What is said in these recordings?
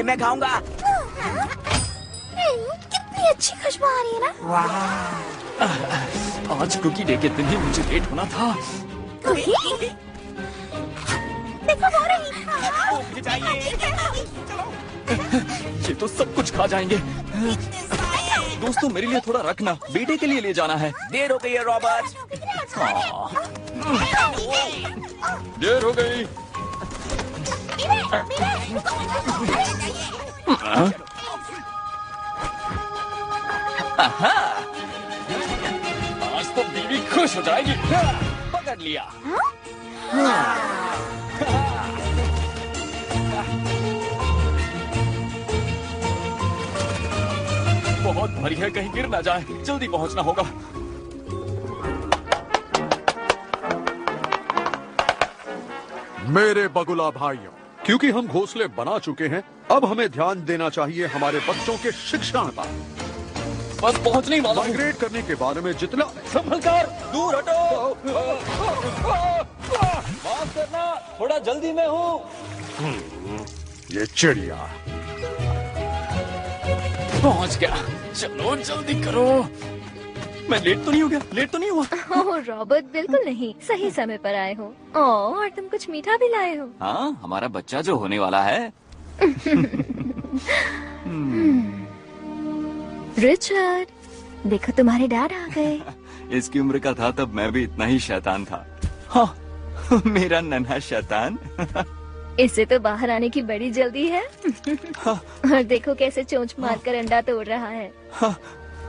मैं खाऊंगा। कितनी अच्छी खुशबू आ रही है ना। आज कुकी डे के दिन ही मुझे लेट होना था। देखो वो रही। ये तो सब कुछ खा जाएंगे। दोस्तों मेरे लिए थोड़ा रखना, बेटे के लिए ले जाना है। देर हो गई है रॉबर्ट। देर हो गई। आज तो बीवी खुश हो जाएगी। पकड़ लिया। बहुत भरी है, कहीं गिर ना जाए। जल्दी पहुंचना होगा। मेरे बगुला भाइयों, क्योंकि हम घोंसले बना चुके हैं, अब हमें ध्यान देना चाहिए हमारे बच्चों के शिक्षण पर। बस पहुंचने वाला हूं। माइग्रेट करने के बारे में जितना संभलकर, दूर हटो। माफ करना, थोड़ा जल्दी में हूँ। ये चिड़िया पहुंच गया। चलो जल्दी करो। मैं लेट तो नहीं हो गया? लेट तो नहीं हुआ? ओह रॉबर्ट, बिल्कुल नहीं, सही समय पर आए हो। और तुम कुछ मीठा भी लाए हो। हाँ, हमारा बच्चा जो होने वाला है। रिचर्ड, देखो तुम्हारे डैड आ गए। इसकी उम्र का था तब मैं भी इतना ही शैतान था। हाँ, मेरा नन्हा शैतान। इससे तो बाहर आने की बड़ी जल्दी है। और देखो कैसे चोंच मारकर अंडा तोड़ रहा है। हाँ,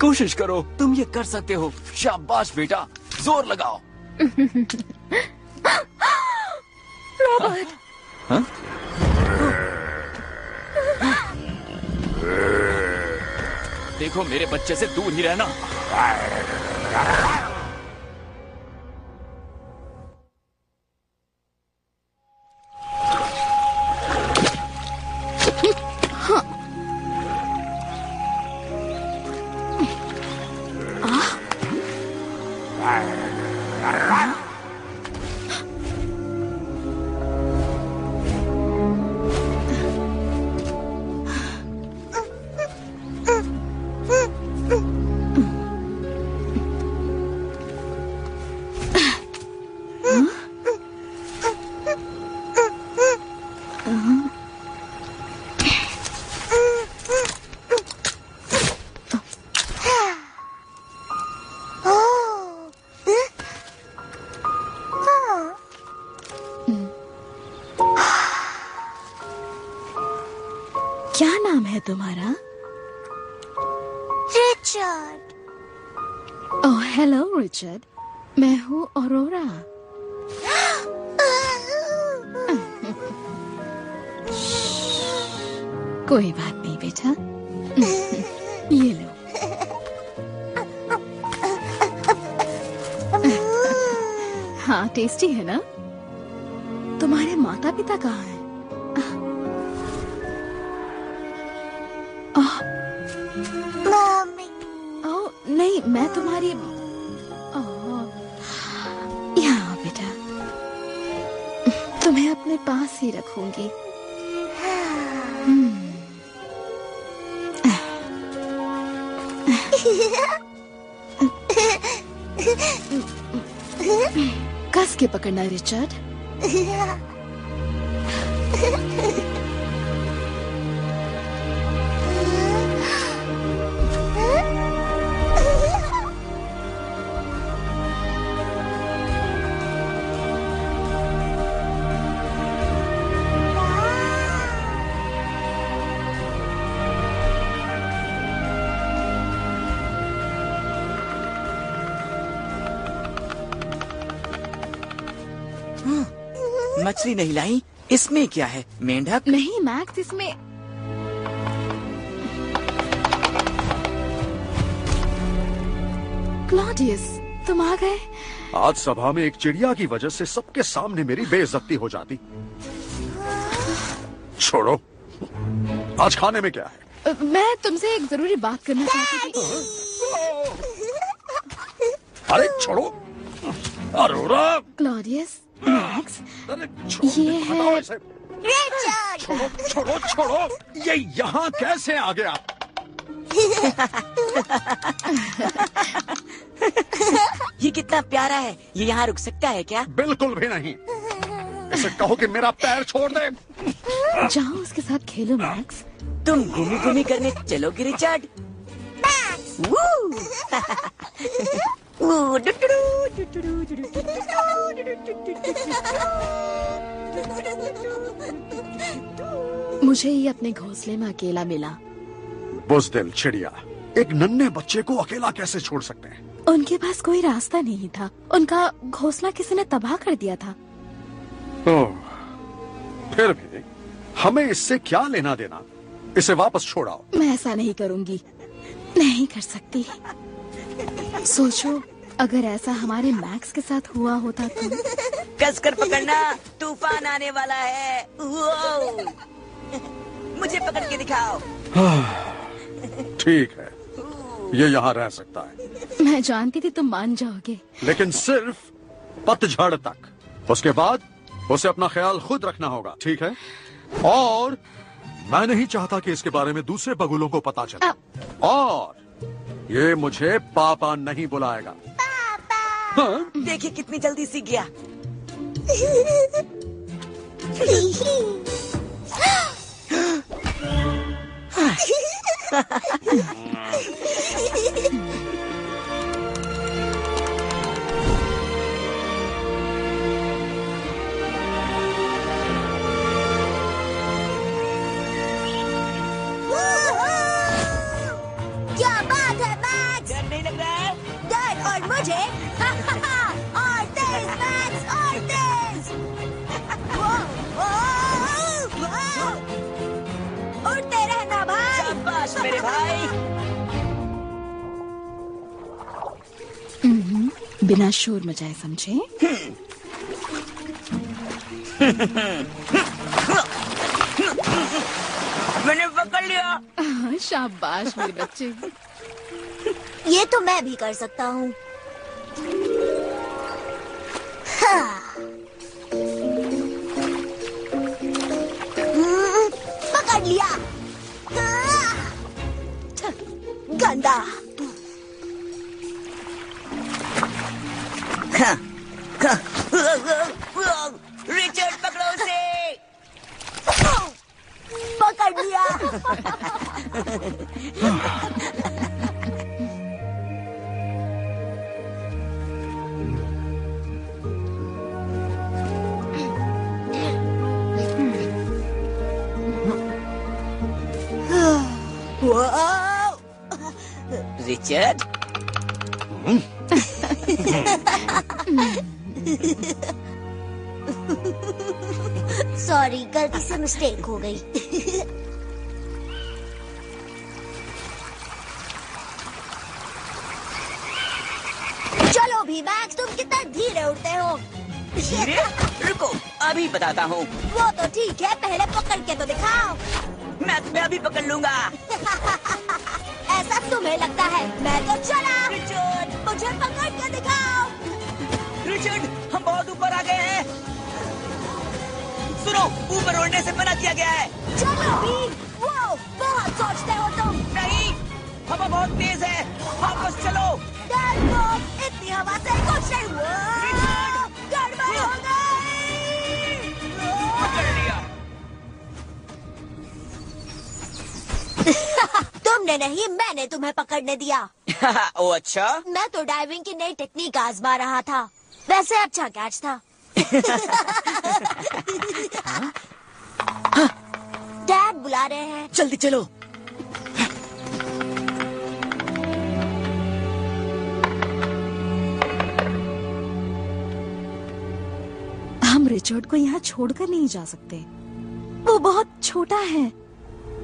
कोशिश करो, तुम ये कर सकते हो। शाबाश बेटा, जोर लगाओ। रॉबर्ट। हाँ? देखो मेरे बच्चे से दूर ही रहना। क्या नाम है तुम्हारा? रिचर्ड। ओह हेलो रिचर्ड, मैं हूँ ऑरोरा। कोई बात नहीं बेटा, ये लो। हाँ टेस्टी है ना? तुम्हारे माता पिता कहाँ हैं? मम्मी। ओह नहीं, मैं तुम्हारी यहाँ बेटा, तुम्हें अपने पास ही रखूंगी। कस के पकड़ना रिचर्ड। मछली नहीं लाई? इसमें क्या है? मेंढक? नहीं मैक्स, इसमें क्लॉडियस, तुम आ गए। आज सभा में एक चिड़िया की वजह से सबके सामने मेरी बेइज्जती हो जाती। छोड़ो, आज खाने में क्या है? मैं तुमसे एक जरूरी बात करना चाहती थी। अरे छोड़ो। अरोरा। क्लॉडियस, मैक्स, ये है रिचर्ड। छोड़ो छोड़ो छोड़ो, ये यहाँ कैसे आ गया? ये कितना प्यारा है। ये यहाँ रुक सकता है क्या? बिल्कुल भी नहीं। इसे कहो कि मेरा पैर छोड़ दे। जाओ उसके साथ खेलो मैक्स। तुम घूमी घूमी करने चलोगे रिचर्ड? मुझे ये अपने घोंसले में अकेला मिला। बुज़दिल चिड़िया एक नन्हे बच्चे को अकेला कैसे छोड़ सकते हैं? उनके पास कोई रास्ता नहीं था। उनका घोंसला किसी ने तबाह कर दिया था। ओह, फिर भी हमें इससे क्या लेना देना? इसे वापस छोड़ाओ। मैं ऐसा नहीं करूंगी, नहीं कर सकती। सोचो अगर ऐसा हमारे मैक्स के साथ हुआ होता तो। कसकर पकड़ना, तूफान आने वाला है। वो मुझे पकड़ के दिखाओ। ठीक है, ये यहाँ रह सकता है। मैं जानती थी तुम मान जाओगे। लेकिन सिर्फ पतझड़ तक। उसके बाद उसे अपना ख्याल खुद रखना होगा, ठीक है? और मैं नहीं चाहता कि इसके बारे में दूसरे बगुलों को पता चले। और ये मुझे पापा नहीं बुलाएगा। हाँ? देखिए कितनी जल्दी सीख गया। क्या बात है मैक्स? डर नहीं लग रहा है? डर और मुझे और तेज मैक्स और तेज। उड़ते रहना भाई। शाबाश मेरे भाई। बिना शोर मचाए, समझे? मैंने पकड़ लिया। शाबाश मेरे बच्चे। ये तो मैं भी कर सकता हूँ। पकड़ लिया। गंदा। रिचर्ड पकड़ो उसे। पकड़ लिया। रिचर्ड, सॉरी, गलती से मिस्टेक हो गई। चलो भी मैक्स, तुम कितना धीरे उड़ते हो। धीरे? रुको, अभी बताता हूँ। वो तो ठीक है, पहले पकड़ के तो दिखाओ। मैं तुम्हें अभी पकड़ लूंगा। ऐसा तुम्हें लगता है? मैं तो चला। रिचर्ड, मुझे पकड़ के दिखाओ। रिचर्ड, हम बहुत ऊपर आ गए हैं। सुनो, ऊपर उड़ने से मना किया गया है। चलो भी। वो बहुत सोचते हो तुम। नहीं, हवा बहुत तेज है। वापस चलो। डरपोक, इतनी हवा से कुछ नहीं हुआ। गड़बड़ हो गई। पकड़ लिया। तुमने नहीं, मैंने तुम्हें पकड़ने दिया। ओ अच्छा। मैं तो डाइविंग की नई टेक्निक आजमा रहा था। वैसे अच्छा कैच था। डैड बुला रहे हैं। जल्दी चलो। हम रिचर्ड को यहाँ छोड़कर नहीं जा सकते। वो बहुत छोटा है।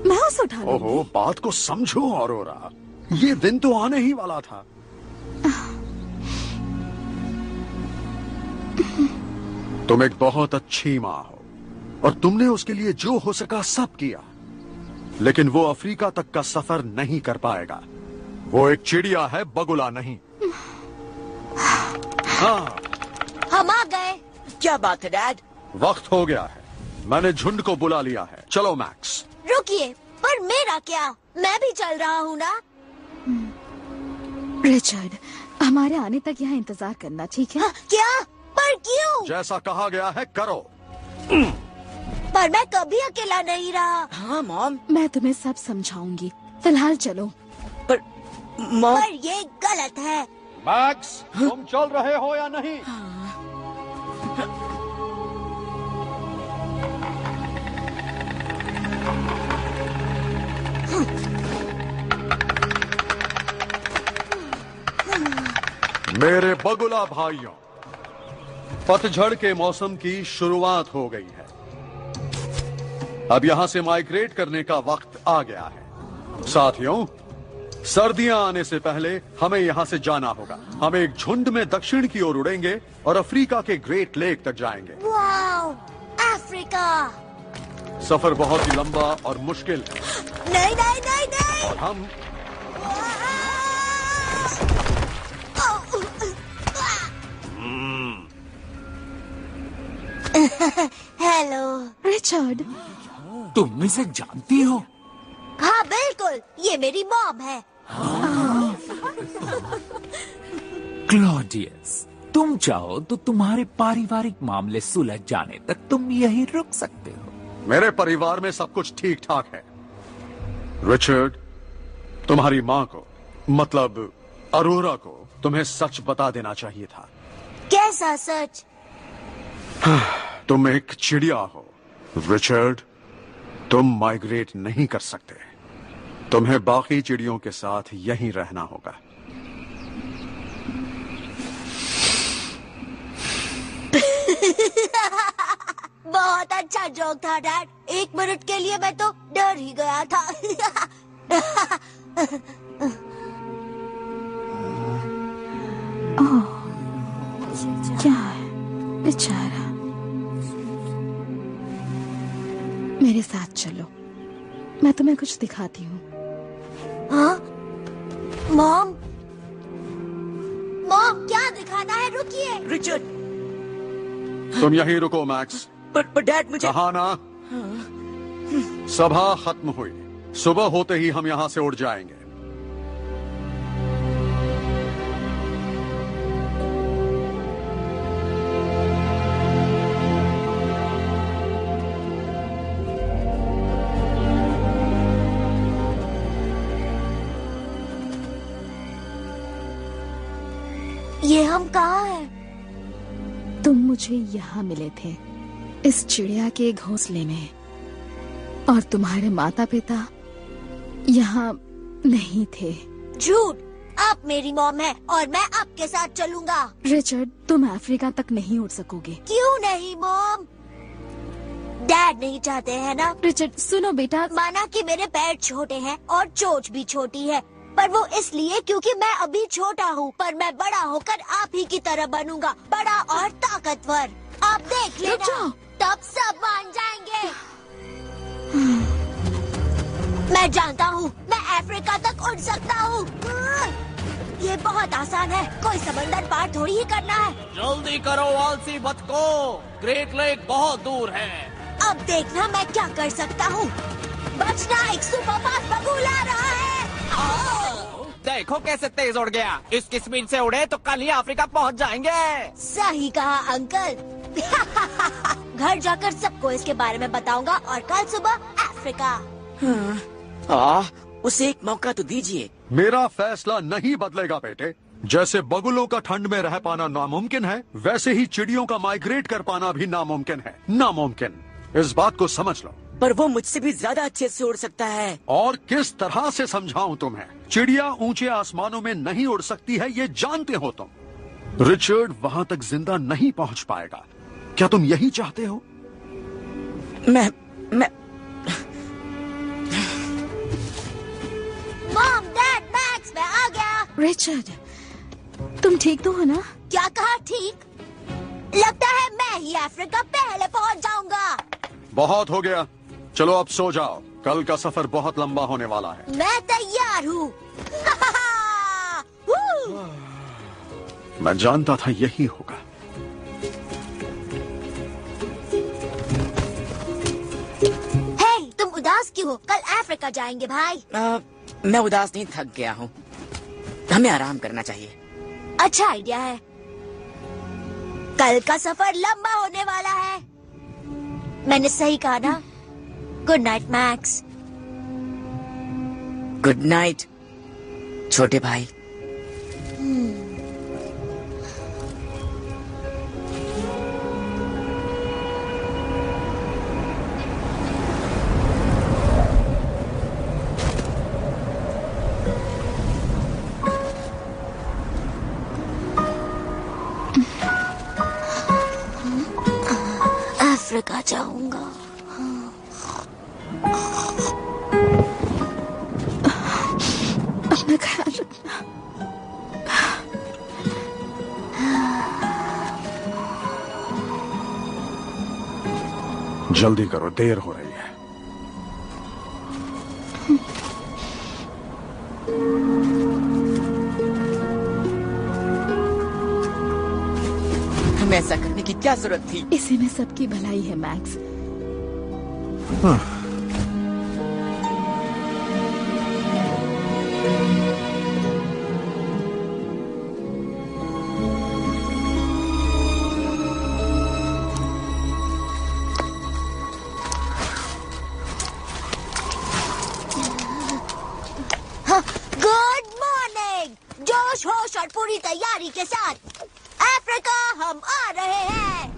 मैं उसे उठा लूंगी। ओहो, बात को समझो ऑरोरा। ये दिन तो आने ही वाला था। तुम एक बहुत अच्छी माँ हो और तुमने उसके लिए जो हो सका सब किया, लेकिन वो अफ्रीका तक का सफर नहीं कर पाएगा। वो एक चिड़िया है, बगुला नहीं। हाँ, हम आ गए। क्या बात है डैड? वक्त हो गया है। मैंने झुंड को बुला लिया है। चलो मैक्स। रुकिए, पर मेरा क्या? मैं भी चल रहा हूँ ना। रिचर्ड, हमारे आने तक यहाँ इंतजार करना, ठीक है? हाँ, क्या? पर क्यों? जैसा कहा गया है करो। पर मैं कभी अकेला नहीं रहा। हाँ मॉम, मैं तुम्हें सब समझाऊंगी। फिलहाल चलो। पर मॉम, पर ये गलत है। मैक्स, तुम चल रहे हो या नहीं? मेरे बगुला भाइयों, पतझड़ के मौसम की शुरुआत हो गई है। अब यहां से माइग्रेट करने का वक्त आ गया है। साथियों, सर्दियां आने से पहले हमें यहां से जाना होगा। हम एक झुंड में दक्षिण की ओर उड़ेंगे और अफ्रीका के ग्रेट लेक तक जाएंगे। Wow, Africa! सफर बहुत ही लंबा और मुश्किल है नहीं नहीं नहीं नहीं। और हम हेलो। रिचर्ड, तुम इसे जानती हो? हाँ बिल्कुल, ये मेरी मॉम है। क्लॉडियस, तुम चाहो तो तुम्हारे पारिवारिक मामले सुलझ जाने तक तुम यहीं रुक सकते हो। मेरे परिवार में सब कुछ ठीक ठाक है। रिचर्ड, तुम्हारी माँ को, मतलब अरोरा को, तुम्हें सच बता देना चाहिए था। कैसा सच? तुम एक चिड़िया हो। रिचर्ड, तुम माइग्रेट नहीं कर सकते। तुम्हें बाकी चिड़ियों के साथ यहीं रहना होगा। बहुत अच्छा जोक था डैड। 1 मिनट के लिए मैं तो डर ही गया था। क्या है बेचारा? मेरे साथ चलो, मैं तुम्हें कुछ दिखाती हूँ। हाँ? मॉम, मॉम क्या दिखाना है? रुकिए। रिचर्ड, तुम यहीं रुको मैक्स। पर डैड मुझे कहा ना, सभा खत्म हुई। सुबह होते ही हम यहां से उड़ जाएंगे। ये हम कहाँ हैं? तुम मुझे यहाँ मिले थे, इस चिड़िया के घोंसले में, और तुम्हारे माता पिता यहाँ नहीं थे। झूठ! आप मेरी मॉम है और मैं आपके साथ चलूंगा। रिचर्ड, तुम अफ्रीका तक नहीं उड़ सकोगे। क्यों नहीं मॉम? डैड नहीं चाहते हैं ना? रिचर्ड सुनो बेटा, माना कि मेरे पैर छोटे हैं और चोंच भी छोटी है, पर वो इसलिए क्योंकि मैं अभी छोटा हूँ। पर मैं बड़ा होकर आप ही की तरह बनूंगा, बड़ा और ताकतवर। आप देख लेना, तब सब मान जाएंगे। मैं जानता हूँ, मैं अफ्रीका तक उड़ सकता हूँ। ये बहुत आसान है, कोई समंदर पार थोड़ी ही करना है। जल्दी करो आलसी बतको, ग्रेट लेक बहुत दूर है। अब देखना मैं क्या कर सकता हूँ। बचना, एक सुपरफास्ट बगुला आ रहा है। देखो कैसे तेज उड़ गया। इसकी स्पीड से उड़े तो कल ही अफ्रीका पहुंच जाएंगे। सही कहा अंकल। घर जाकर सबको इसके बारे में बताऊंगा और कल सुबह अफ्रीका। उसे एक मौका तो दीजिए। मेरा फैसला नहीं बदलेगा बेटे। जैसे बगुलों का ठंड में रह पाना नामुमकिन है, वैसे ही चिड़ियों का माइग्रेट कर पाना भी नामुमकिन है। नामुमकिन, इस बात को समझ लो। पर वो मुझसे भी ज्यादा अच्छे से उड़ सकता है। और किस तरह से समझाऊं तुम्हें? चिड़िया ऊंचे आसमानों में नहीं उड़ सकती है, ये जानते हो तुम। रिचर्ड वहां तक जिंदा नहीं पहुंच पाएगा। क्या तुम यही चाहते हो? मैं मॉम, डैड, मैक्स, मैं आ गया। रिचर्ड, तुम ठीक तो हो ना? क्या कहा? ठीक? लगता है मैं ही अफ्रीका पहले पहुंच जाऊंगा। बहुत हो गया, चलो अब सो जाओ। कल का सफर बहुत लंबा होने वाला है। मैं तैयार हूँ। मैं जानता था यही होगा। उदास क्यों हो? कल अफ्रीका जाएंगे भाई। मैं उदास नहीं, थक गया हूँ। हमें आराम करना चाहिए। अच्छा आइडिया है। कल का सफर लंबा होने वाला है। मैंने सही कहा ना? Good night max. Good night छोटे भाई। अफ्रीका जाऊंगा। अपना ख्याल रखना। जल्दी करो, देर हो रही है। हमें ऐसा करने की क्या जरूरत थी? इसी में सबकी भलाई है मैक्स। Good morning. जोश होश और पूरी तैयारी के साथ अफ्रीका हम आ रहे हैं।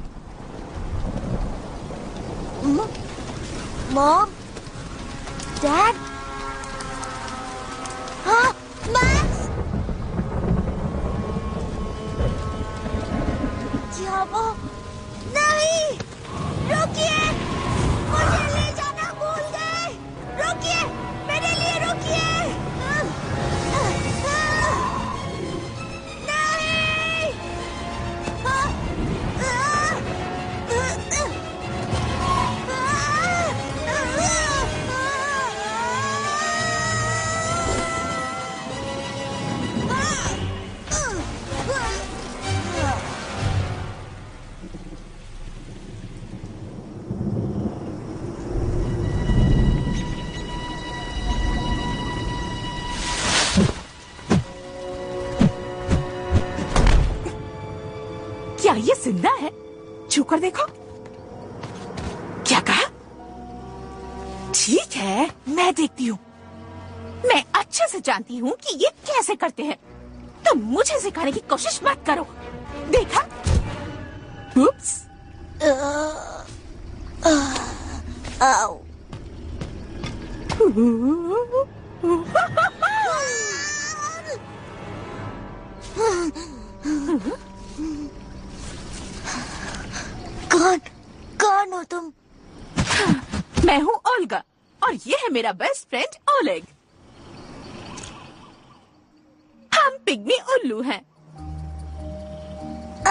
मॉम, डैड, हाँ, मैक्स, क्या वो? नहीं, रुकिए, मुझे ले जाना भूल गए। रुकिए, मेरे लिए रुकिए। नहीं। क्या ये जिंदा है? छूकर देखो। क्या कहा? ठीक है, मैं देखती हूँ। मैं अच्छे से जानती हूँ कि ये कैसे करते हैं। तुम मुझे सिखाने की कोशिश मत करो। देखा? उप्स। आओ। कौन हो तुम? मैं हूँ ओल्गा और ये है मेरा बेस्ट फ्रेंड ओलेग। हम पिग्मी उल्लू हैं।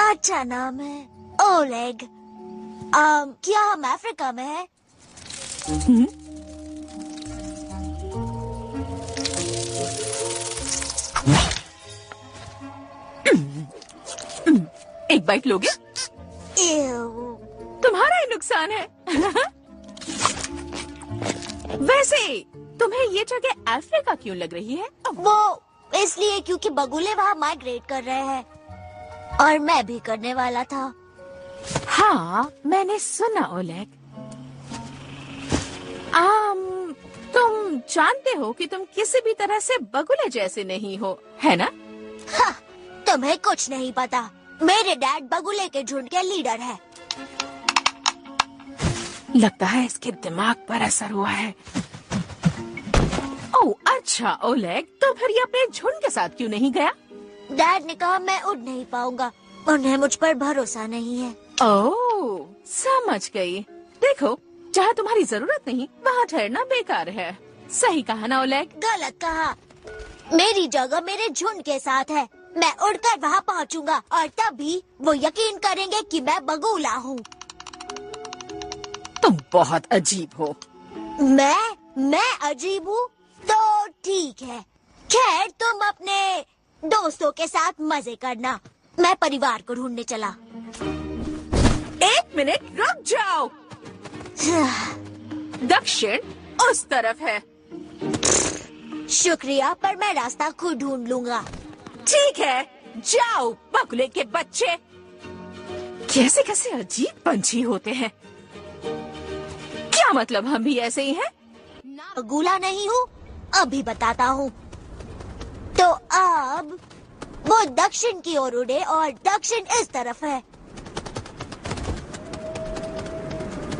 अच्छा नाम है, ओलेग। क्या हम अफ्रीका में हैं? एक बाइट लोगे? तुम्हारा ही नुकसान है। वैसे तुम्हें ये जगह अफ्रीका क्यों लग रही है? वो इसलिए क्योंकि बगुले वहाँ माइग्रेट कर रहे हैं और मैं भी करने वाला था। हाँ, मैंने सुना ओलेग। तुम जानते हो कि तुम किसी भी तरह से बगुले जैसे नहीं हो, है ना? हाँ, तुम्हें कुछ नहीं पता। मेरे डैड बगुले के झुंड के लीडर है। लगता है इसके दिमाग पर असर हुआ है। ओह अच्छा ओलेग, तो फिर ये अपने झुंड के साथ क्यों नहीं गया? डैड ने कहा मैं उड़ नहीं पाऊंगा। उन्हें मुझ पर भरोसा नहीं है। ओह, समझ गई। देखो, जहाँ तुम्हारी जरूरत नहीं वहाँ ठहरना बेकार है। सही कहा ना ओलेग? गलत कहा। मेरी जगह मेरे झुंड के साथ है। मैं उड़कर वहाँ पहुँचूंगा और तभी वो यकीन करेंगे कि मैं बगुला हूँ। तुम बहुत अजीब हो। मैं अजीब हूँ? तो ठीक है। खैर, तुम अपने दोस्तों के साथ मजे करना। मैं परिवार को ढूंढने चला। एक मिनट रुक जाओ। दक्षिण उस तरफ है। शुक्रिया, पर मैं रास्ता खुद ढूंढ लूंगा। ठीक है, जाओ बगुले के बच्चे। कैसे कैसे अजीब पंछी होते हैं। क्या मतलब हम भी ऐसे ही हैं? बगुला नहीं हूँ, अभी बताता हूँ। तो अब वो दक्षिण की ओर उड़े और दक्षिण इस तरफ है।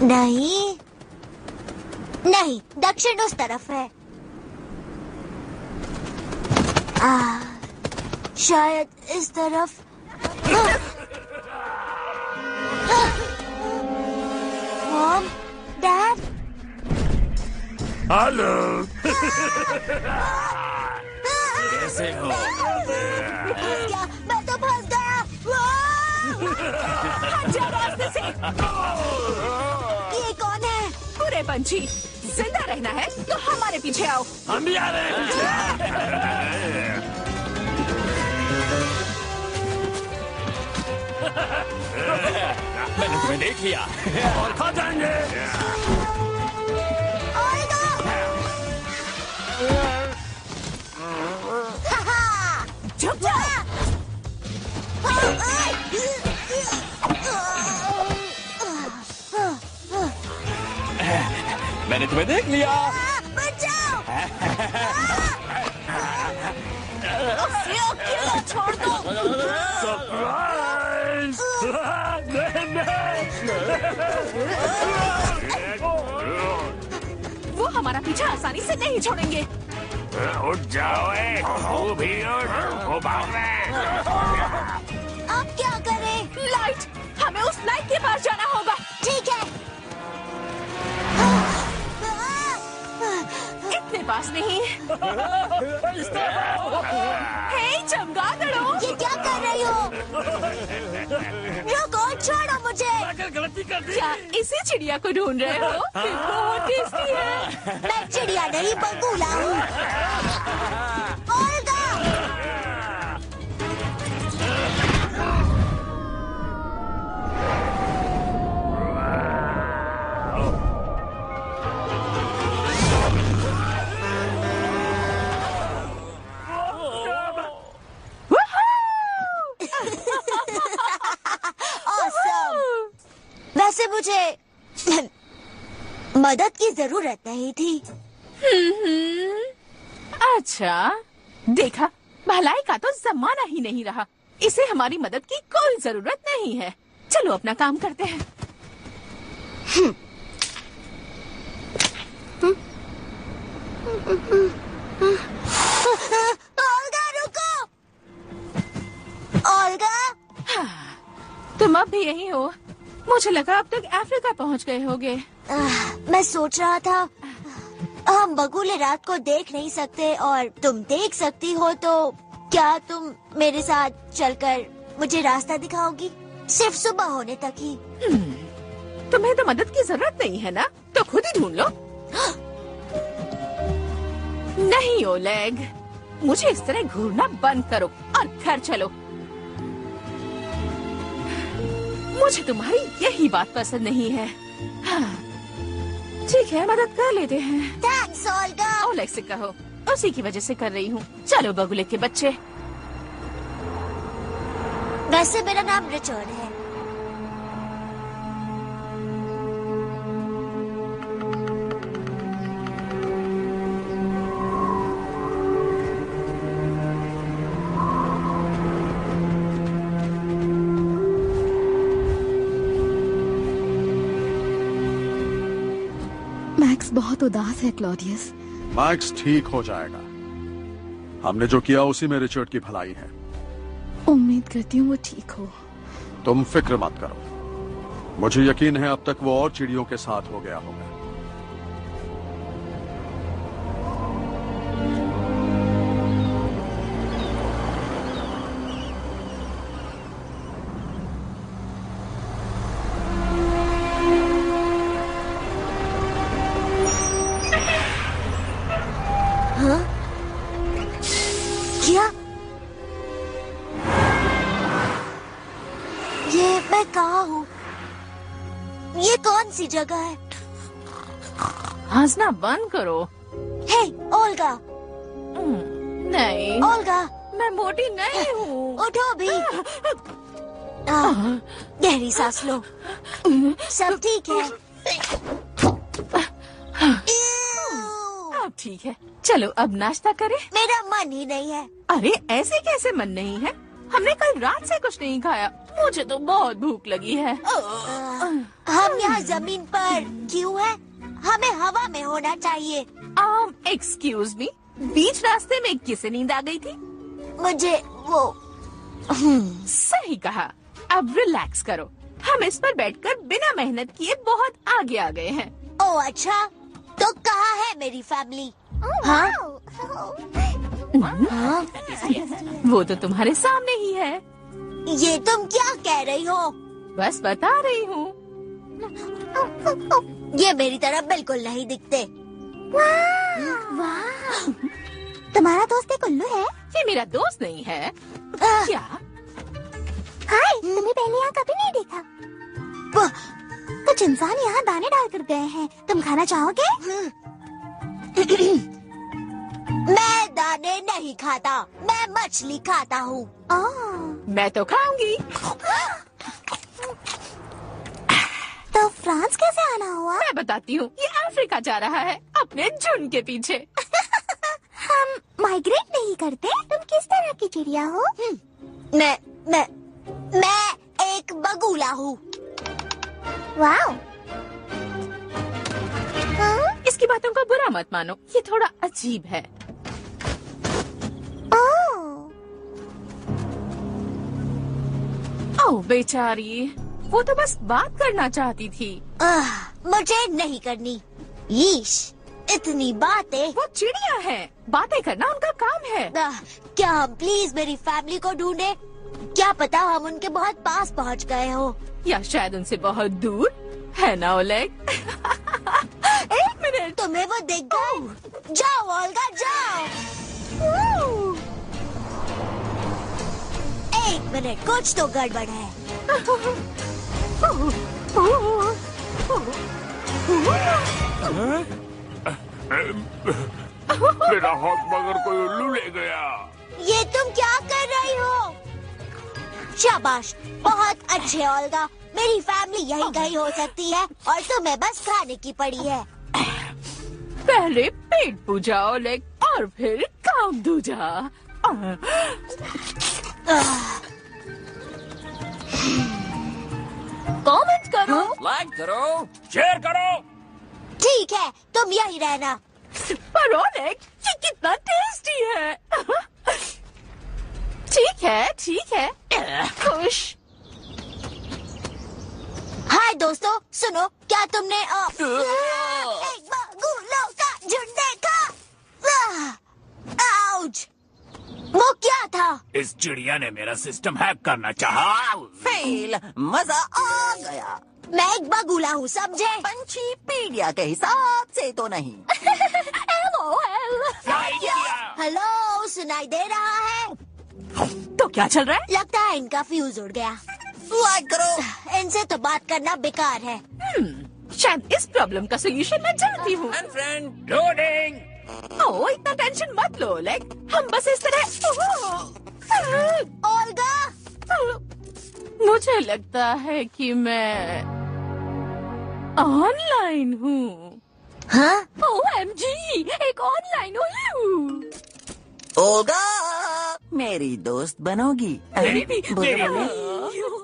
नहीं नहीं, दक्षिण उस तरफ है। शायद इस तरफ। Mom, dad. हेलो। कैसे हो? मैं तो फंस गया। जा रास्ते से। ये कौन है? बुरे पंछी, जिंदा रहना है तो हमारे पीछे आओ। हम भी आ रहे हैं। मैंने तुम्हें देख लिया और खा जाएंगे। चुप जाओ। मैंने तुम्हें देख लिया। बचाओ! उसे अकेला छोड़ दो। सरप्राइज! वो हमारा पीछा आसानी से नहीं छोड़ेंगे। उठ जाओ, वो भी उठ, वो भाग रहे हैं। अब क्या करें? लाइट, हमें उस लाइट के पास जाना होगा। ठीक है। इतने पास नहीं। हे चमगादड़ों, ये क्या कर रही हो? रुको, छोड़ो मुझे। गलती कर दी। क्या इसी चिड़िया को ढूंढ रहे हो? ये बहुत टेस्टी है। मैं चिड़िया नहीं, बगुला हूँ। ओल्गा! वैसे मुझे मदद की जरूरत नहीं थी। अच्छा, देखा, भलाई का तो जमाना ही नहीं रहा। इसे हमारी मदद की कोई जरूरत नहीं है। चलो अपना काम करते हैं। ओल्गा, रुको। ओल्गा, तुम अब भी यही हो? मुझे लगा अब तक अफ्रीका पहुंच गए होगे। मैं सोच रहा था, हम बगुले रात को देख नहीं सकते और तुम देख सकती हो, तो क्या तुम मेरे साथ चलकर मुझे रास्ता दिखाओगी? सिर्फ सुबह होने तक ही। तुम्हें तो मदद की जरूरत नहीं है ना, तो खुद ही ढूंढ लो। नहीं ओलेग, मुझे इस तरह घूरना बंद करो और घर चलो। मुझे तुम्हारी यही बात पसंद नहीं है। हाँ, ठीक है, मदद कर लेते हैं। Thanks Olga. ओलेग से कहो, उसी की वजह से कर रही हूँ। चलो बगुले के बच्चे। वैसे मेरा नाम रिचर्ड है। मैक्स बहुत उदास है क्लॉडियस। मैक्स ठीक हो जाएगा। हमने जो किया उसी में रिचर्ड की भलाई है। उम्मीद करती हूँ वो ठीक हो। तुम फिक्र मत करो, मुझे यकीन है अब तक वो और चिड़ियों के साथ हो गया होगा। क्या? ये मैं कहाँ हूँ? ये कौन सी जगह है? हंसना बंद करो। हे ओल्गा, नहीं ओल्गा, मैं मोटी नहीं हूँ। उठो भी। गहरी सांस लो। सब ठीक है। अब ठीक है, चलो अब नाश्ता करें। मेरा मन ही नहीं है। अरे ऐसे कैसे मन नहीं है? हमने कल रात से कुछ नहीं खाया। मुझे तो बहुत भूख लगी है। हम यहाँ जमीन पर क्यों हैं? हमें हवा में होना चाहिए। एक्सक्यूज मी, बीच रास्ते में किसे नींद आ गई थी? मुझे वो सही कहा। अब रिलैक्स करो। हम इस पर बैठकर बिना मेहनत किए बहुत आगे आ गए हैं। ओ अच्छा, तो कहाँ है मेरी फैमिली? हाँ? हाँ? वो तो तुम्हारे सामने ही है। ये तुम क्या कह रही हो? बस बता रही हूँ। ये मेरी तरह बिल्कुल नहीं दिखते। वाह! तुम्हारा दोस्त एक उल्लू है? ये मेरा दोस्त नहीं है। क्या? हाय, तुम्हें पहले यहाँ कभी नहीं देखा। कुछ इंसान यहाँ दाने डाल कर गए हैं। तुम खाना चाहोगे? मैं दाने नहीं खाता, मैं मछली खाता हूँ। मैं तो खाऊंगी। तो फ्रांस कैसे आना हुआ? मैं बताती हूँ। ये अफ्रीका जा रहा है अपने झुंड के पीछे। हम माइग्रेट नहीं करते। तुम किस तरह की चिड़िया हो? मैं एक बगुला हूँ। वाह! इसकी बातों को बुरा मत मानो, ये थोड़ा अजीब है। ओह बेचारी, वो तो बस बात करना चाहती थी। मुझे नहीं करनी। ईश, इतनी बातें। वो चिड़िया है, बातें करना उनका काम है। क्या हम प्लीज मेरी फैमिली को ढूंढे? क्या पता हम उनके बहुत पास पहुंच गए हो, या शायद उनसे बहुत दूर, है ना ओलेग? एक मिनट, तुम्हें वो दिख गए? जाओ ओल्गा, जाओ। एक मिनट, कुछ तो गड़बड़ है। मेरा हाथ मगर कोई उल्लू ले गया। ये तुम क्या कर रही हो? शाबाश, बहुत अच्छे ओल्गा। मेरी फैमिली यहीं कहीं हो सकती है और तुम्हें बस खाने की पड़ी है। पहले पेट पूजा ओलेग और फिर काम दूजा। कमेंट करो, लाइक करो, शेयर करो। ठीक है, तुम यहीं रहना। पर ओलेग, ये कितना टेस्टी है। ठीक है, ठीक है। खुश। हाय दोस्तों, सुनो, क्या तुमने एक बगुलों का झुंड देखा? आउच! वो क्या था? इस चिड़िया ने मेरा सिस्टम हैक करना चाहा। फेल, मजा आ गया। मैं एक बगुला हूँ, समझे? पंछी पीडिया के हिसाब से तो नहीं। हेलो, सुनाई दे रहा है? तो क्या चल रहा है? लगता है इनका फ्यूज उड़ गया। लाइक करो। इनसे तो बात करना बेकार है। शायद इस प्रॉब्लम का सोल्यूशन मैं जानती हूँ। Friend loading. ओह, इतना टेंशन मत लो ओलेग, हम बस इस तरह। ओल्गा, मुझे लगता है कि मैं ऑनलाइन हूँ। हाँ? OMG, एक ऑनलाइन उल्लू। ओल्गा, मेरी दोस्त बनोगी?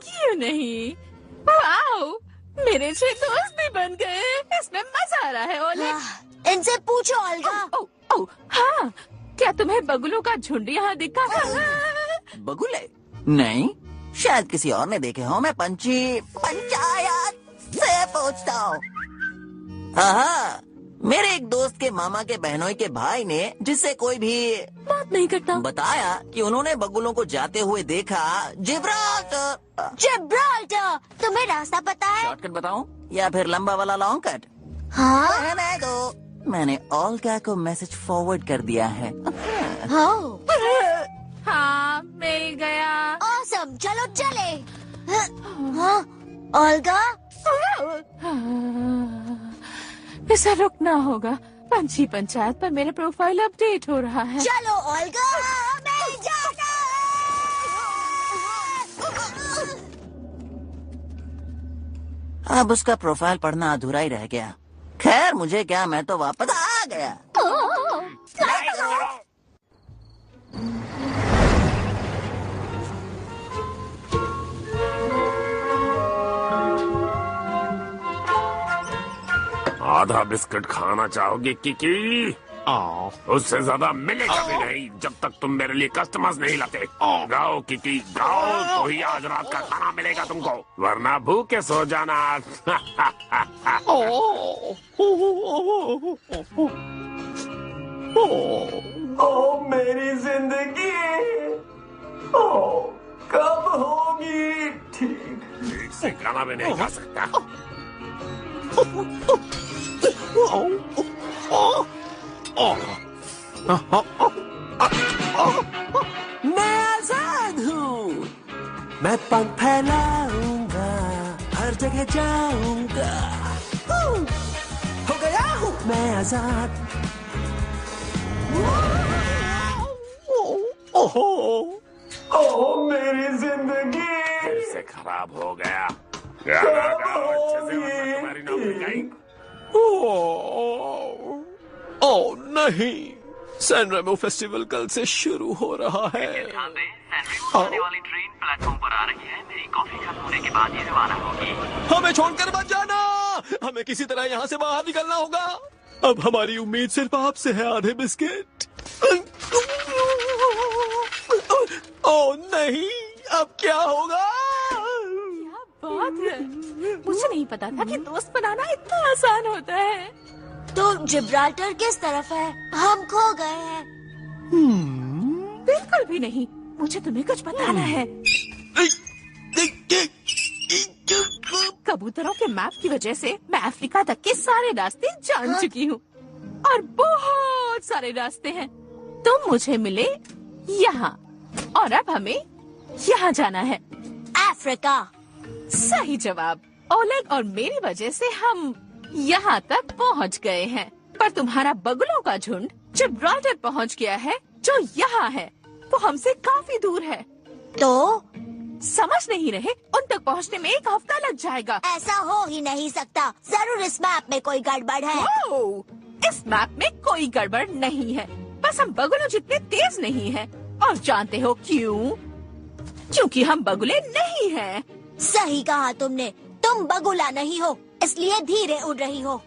क्यों नहीं? वाओ, मेरे 6 दोस्त भी बन गए। इसमें मजा आ रहा है ओलेग। इनसे पूछो ओल्गा। ओह, हाँ, क्या तुम्हें बगुलों का झुंड यहाँ दिखा था? बगुले? नहीं, शायद किसी और ने देखे हो। मैं पंचायत से पूछता हूँ। हाँ, मेरे एक दोस्त के मामा के बहनोई के भाई ने, जिससे कोई भी बात नहीं करता, बताया कि उन्होंने बगुलों को जाते हुए देखा जिब्राल्टर। जिब्राल्टर, तुम्हें रास्ता पता है? शॉर्टकट बताऊं या फिर लंबा वाला लॉन्ग कट? हाँ? रहने दो, मैंने ओल्गा को मैसेज फॉरवर्ड कर दिया है। हाँ, मिल गया। ऑसम, चलो चले। हाँ, ओल्गा, इसे रुकना होगा। पंछी पंचायत पर मेरा प्रोफाइल अपडेट हो रहा है। चलो ओल्गा, हमें जाना है। अब उसका प्रोफाइल पढ़ना अधूरा ही रह गया। खैर मुझे क्या, मैं तो वापस आ गया। आधा बिस्किट खाना चाहोगे किकी? उससे ज्यादा मिलेगा भी नहीं जब तक तुम मेरे लिए कस्टमर्स नहीं लाते। गाओ किकी गाओ, तो ही आज रात का खाना मिलेगा तुमको, वरना भूखे सो जाना। ओ मेरी जिंदगी कब होगी ठीक से खाना भी नहीं खा सकता। मैं आजाद हूँ, मैं पंख फैलाऊंगा, हर जगह जाऊंगा। हो गया हूँ मैं आजाद। ओहो मेरी जिंदगी फिर से खराब हो गया। गाना गाओ अच्छे से, वरना तुम्हारी नौकरी जाएगी। ओ नहीं, सैन रेमो फेस्टिवल कल से शुरू हो रहा है। आने वाली ट्रेन प्लेटफॉर्म पर आ रही है। मेरी कॉफी खत्म होने के बाद ही रवाना होगी। हमें छोड़कर मत जाना, हमें किसी तरह यहाँ से बाहर निकलना होगा। अब हमारी उम्मीद सिर्फ आपसे है, आधे बिस्किट। ओ नहीं, अब क्या होगा? क्या बात है, मुझे नहीं पता था कि दोस्त बनाना इतना आसान होता है। तो जिब्राल्टर किस तरफ है? हम खो गए हैं। बिल्कुल भी नहीं, मुझे तुम्हें कुछ बताना है। कबूतरों के मैप की वजह से मैं अफ्रीका तक के सारे रास्ते जान चुकी हूँ, और बहुत सारे रास्ते हैं। तुम मुझे मिले यहाँ, और अब हमें यहाँ जाना है। अफ्रीका। सही जवाब। ओलेग और मेरी वजह से हम यहाँ तक पहुँच गए हैं, पर तुम्हारा बगुलों का झुंड जिब्राल्टर पहुँच गया है, जो यहाँ है। वो हमसे काफी दूर है। तो समझ नहीं रहे? उन तक पहुँचने में 1 हफ्ता लग जाएगा। ऐसा हो ही नहीं सकता। जरूर इस मैप में कोई गड़बड़ है। इस मैप में कोई गड़बड़ नहीं है, बस हम बगुलों जितने तेज नहीं हैं। और जानते हो क्यों? क्योंकि हम बगुले नहीं हैं। सही कहा तुमने, तुम बगुला नहीं हो, इसलिए धीरे उड़ रही हो।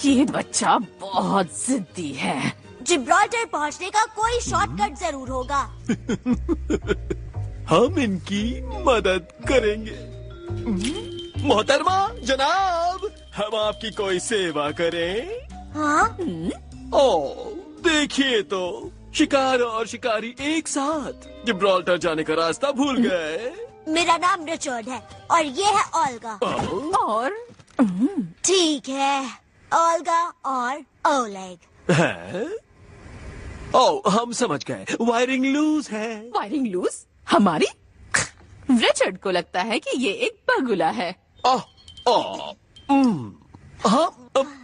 ये बच्चा बहुत जिद्दी है। जिब्राल्टर पहुंचने का कोई शॉर्टकट जरूर होगा। हम इनकी मदद करेंगे। मोहतरमा जनाब, हम आपकी कोई सेवा करें? हाँ? ओ देखिए तो, शिकार और शिकारी एक साथ जिब्राल्टर जाने का रास्ता भूल गए। मेरा नाम रिचर्ड है और ये है ओल्गा। और ठीक है, ओल्गा और ओलेग। है? ओ हम समझ गए, वायरिंग लूज है। Wiring loose? हमारी? रिचर्ड को लगता है कि ये एक बगुला है। हाँ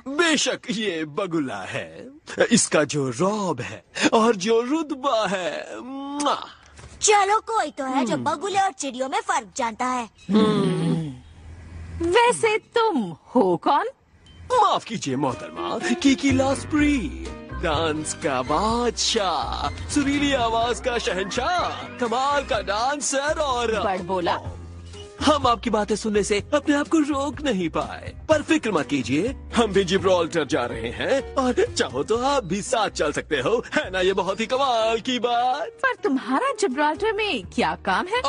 बेशक ये बगुला है। इसका जो रौब है और जो रुतबा है। चलो कोई तो है जो बगुले और चिड़ियों में फर्क जानता है। वैसे तुम हो कौन? माफ कीजिए मोहतरमा, कीकी लॉस्प्री, डांस का बादशाह, सुरीली आवाज का शहंशाह, कमाल का डांसर। और बड़ बोला। हम आपकी बातें सुनने से अपने आप को रोक नहीं पाए, पर फिक्र मत कीजिए, हम भी जिब्राल्टर जा रहे हैं और चाहो तो आप भी साथ चल सकते हो। है ना ये बहुत ही कमाल की बात? पर तुम्हारा जिब्राल्टर में क्या काम है?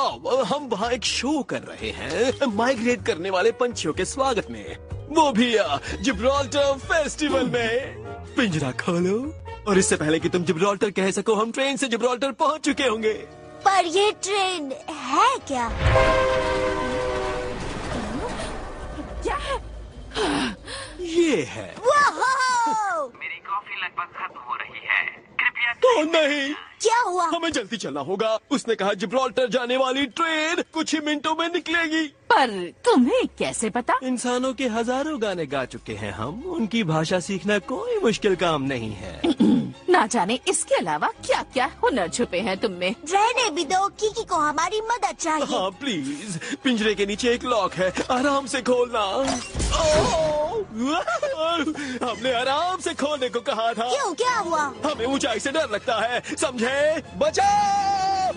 हम वहाँ एक शो कर रहे हैं, माइग्रेट करने वाले पंछियों के स्वागत में, वो भी जिब्राल्टर फेस्टिवल में। पिंजरा खोलो, और इससे पहले कि तुम जिब्राल्टर कह सको, हम ट्रेन से जिब्राल्टर पहुँच चुके होंगे। पर ये ट्रेन है क्या? क्या है? ये है। मेरी कॉफी लगभग खत्म हो रही है, कृपया ओ नहीं, क्या हुआ? हमें जल्दी चलना होगा। उसने कहा जिब्राल्टर जाने वाली ट्रेन कुछ ही मिनटों में निकलेगी। पर तुम्हें कैसे पता? इंसानों के हजारों गाने गा चुके हैं हम, उनकी भाषा सीखना कोई मुश्किल काम नहीं है। ना जाने इसके अलावा क्या क्या हुनर छुपे हैं तुम में। रहने भी दो, कीकी को हमारी मदद चाहिए। हाँ प्लीज, पिंजरे के नीचे एक लॉक है, आराम से खोलना। ओह, हमने आराम से खोलने को कहा था। क्यों, क्या हुआ? हमें ऊंचाई से डर लगता है, समझे? बचाओ!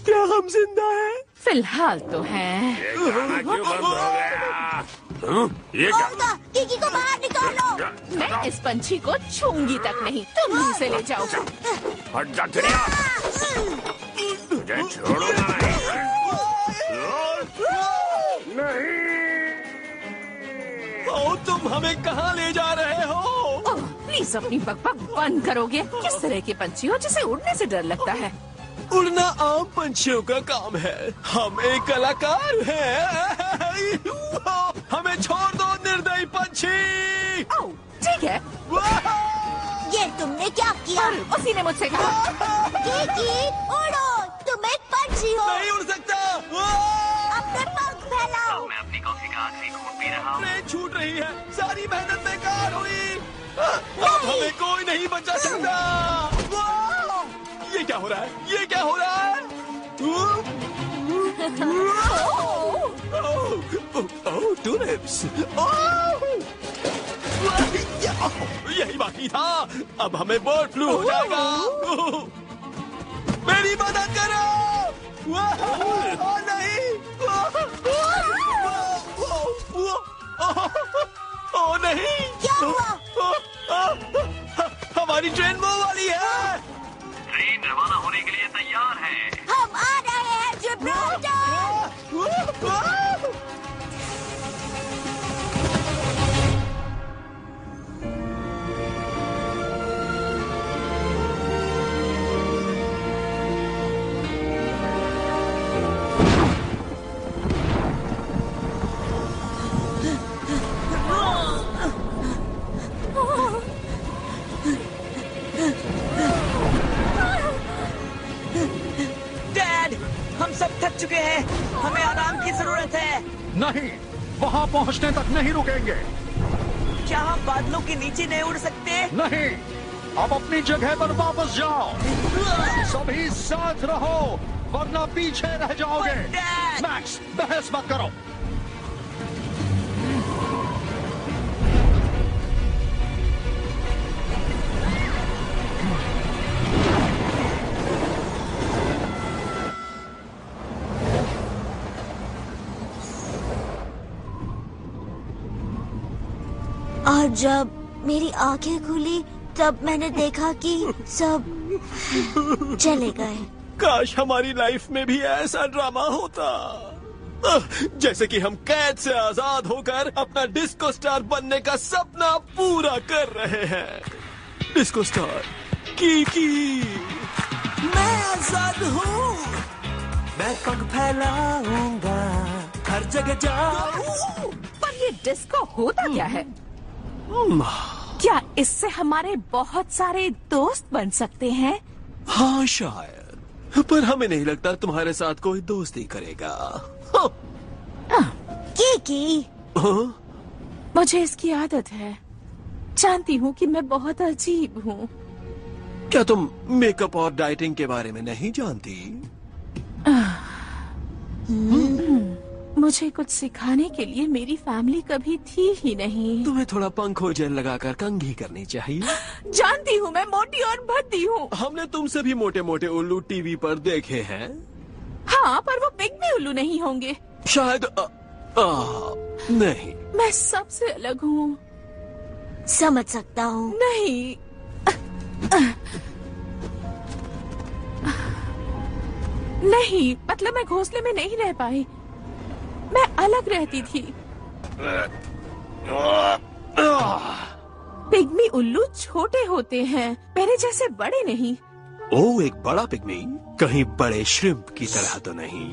क्या हम जिंदा हैं? फिलहाल तो है। ये गाना क्यों बंद हो गया? ये क्या? ओल्गा, कीकी को बाहर निकालो। मैं इस पंछी को छूंगी तक नहीं, तुम ही से ले जाओ। हट जा चिड़िया, तुझे छोड़ूंगा नहीं। ओ, तुम हमें कहाँ ले जा रहे हो? ओह, प्लीज अपनी बकबक बंद करोगे? किस तरह के पंछी हो जिसे उड़ने से डर लगता है? उड़ना आम पंछियों का काम है, हम एक कलाकार हैं। हमें छोड़ दो निर्दयी पंछी। ओह, ठीक है। ये तुमने क्या किया? उसी ने मुझसे कहा। कीकी, उड़ो, तुम एक पंछी हो। नहीं उड़ सकता। अपने पंख फैलाओ। मैं अपनी कॉफी का आखिरी घूंट पी रहा हूँ। ट्रेन छूट रही है, सारी मेहनत बेकार हुई। अब हमें कोई नहीं बचा सकता। ये क्या हो रहा है? ये क्या हो रहा है? टूलिप्स! यही बाकी था, अब हमें बर्ड फ्लू हो जाएगा। मेरी मदद करो! नहीं! ओ नहीं! क्या हुआ? हमारी ट्रेन वो वाली है। ट्रेन रवाना होने के लिए तैयार है। हम आ रहे हैं जिब्राल्टर। थक चुके हैं, हमें आराम की जरूरत है। नहीं, वहाँ पहुँचने तक नहीं रुकेंगे। क्या हम बादलों के नीचे नहीं उड़ सकते? नहीं, अब अपनी जगह पर वापस जाओ। सभी साथ रहो, वरना पीछे रह जाओगे। मैक्स, बहस मत करो। और जब मेरी आंखें खुली तब मैंने देखा कि सब चले गए। काश हमारी लाइफ में भी ऐसा ड्रामा होता, जैसे कि हम कैद से आजाद होकर अपना डिस्को स्टार बनने का सपना पूरा कर रहे हैं। Disco star Kiki. मैं आजाद हूँ, मैं पंख फैलाऊंगा, हर जगह जाऊं। पर ये डिस्को होता क्या है? क्या इससे हमारे बहुत सारे दोस्त बन सकते हैं? हाँ शायद, पर हमें नहीं लगता तुम्हारे साथ कोई दोस्ती करेगा। कीकी, मुझे इसकी आदत है। जानती हूँ कि मैं बहुत अजीब हूँ। क्या तुम मेकअप और डाइटिंग के बारे में नहीं जानती? मुझे कुछ सिखाने के लिए मेरी फैमिली कभी थी ही नहीं। तुम्हें थोड़ा पंखो जेल लगाकर कंघी करनी चाहिए। जानती हूँ मैं मोटी और भद्दी हूँ। हमने तुमसे भी मोटे मोटे उल्लू टीवी पर देखे हैं। हाँ, पर वो पिग्मी उल्लू नहीं होंगे। शायद नहीं। मैं सबसे अलग हूँ। समझ सकता हूँ। नहीं, नहीं, मतलब मैं घोंसले में नहीं रह पाई। मैं अलग रहती थी। पिग्मी उल्लू छोटे होते हैं, मेरे जैसे बड़े नहीं। ओ, एक बड़ा पिग्मी कहीं बड़े श्रिम्प की तरह तो नहीं?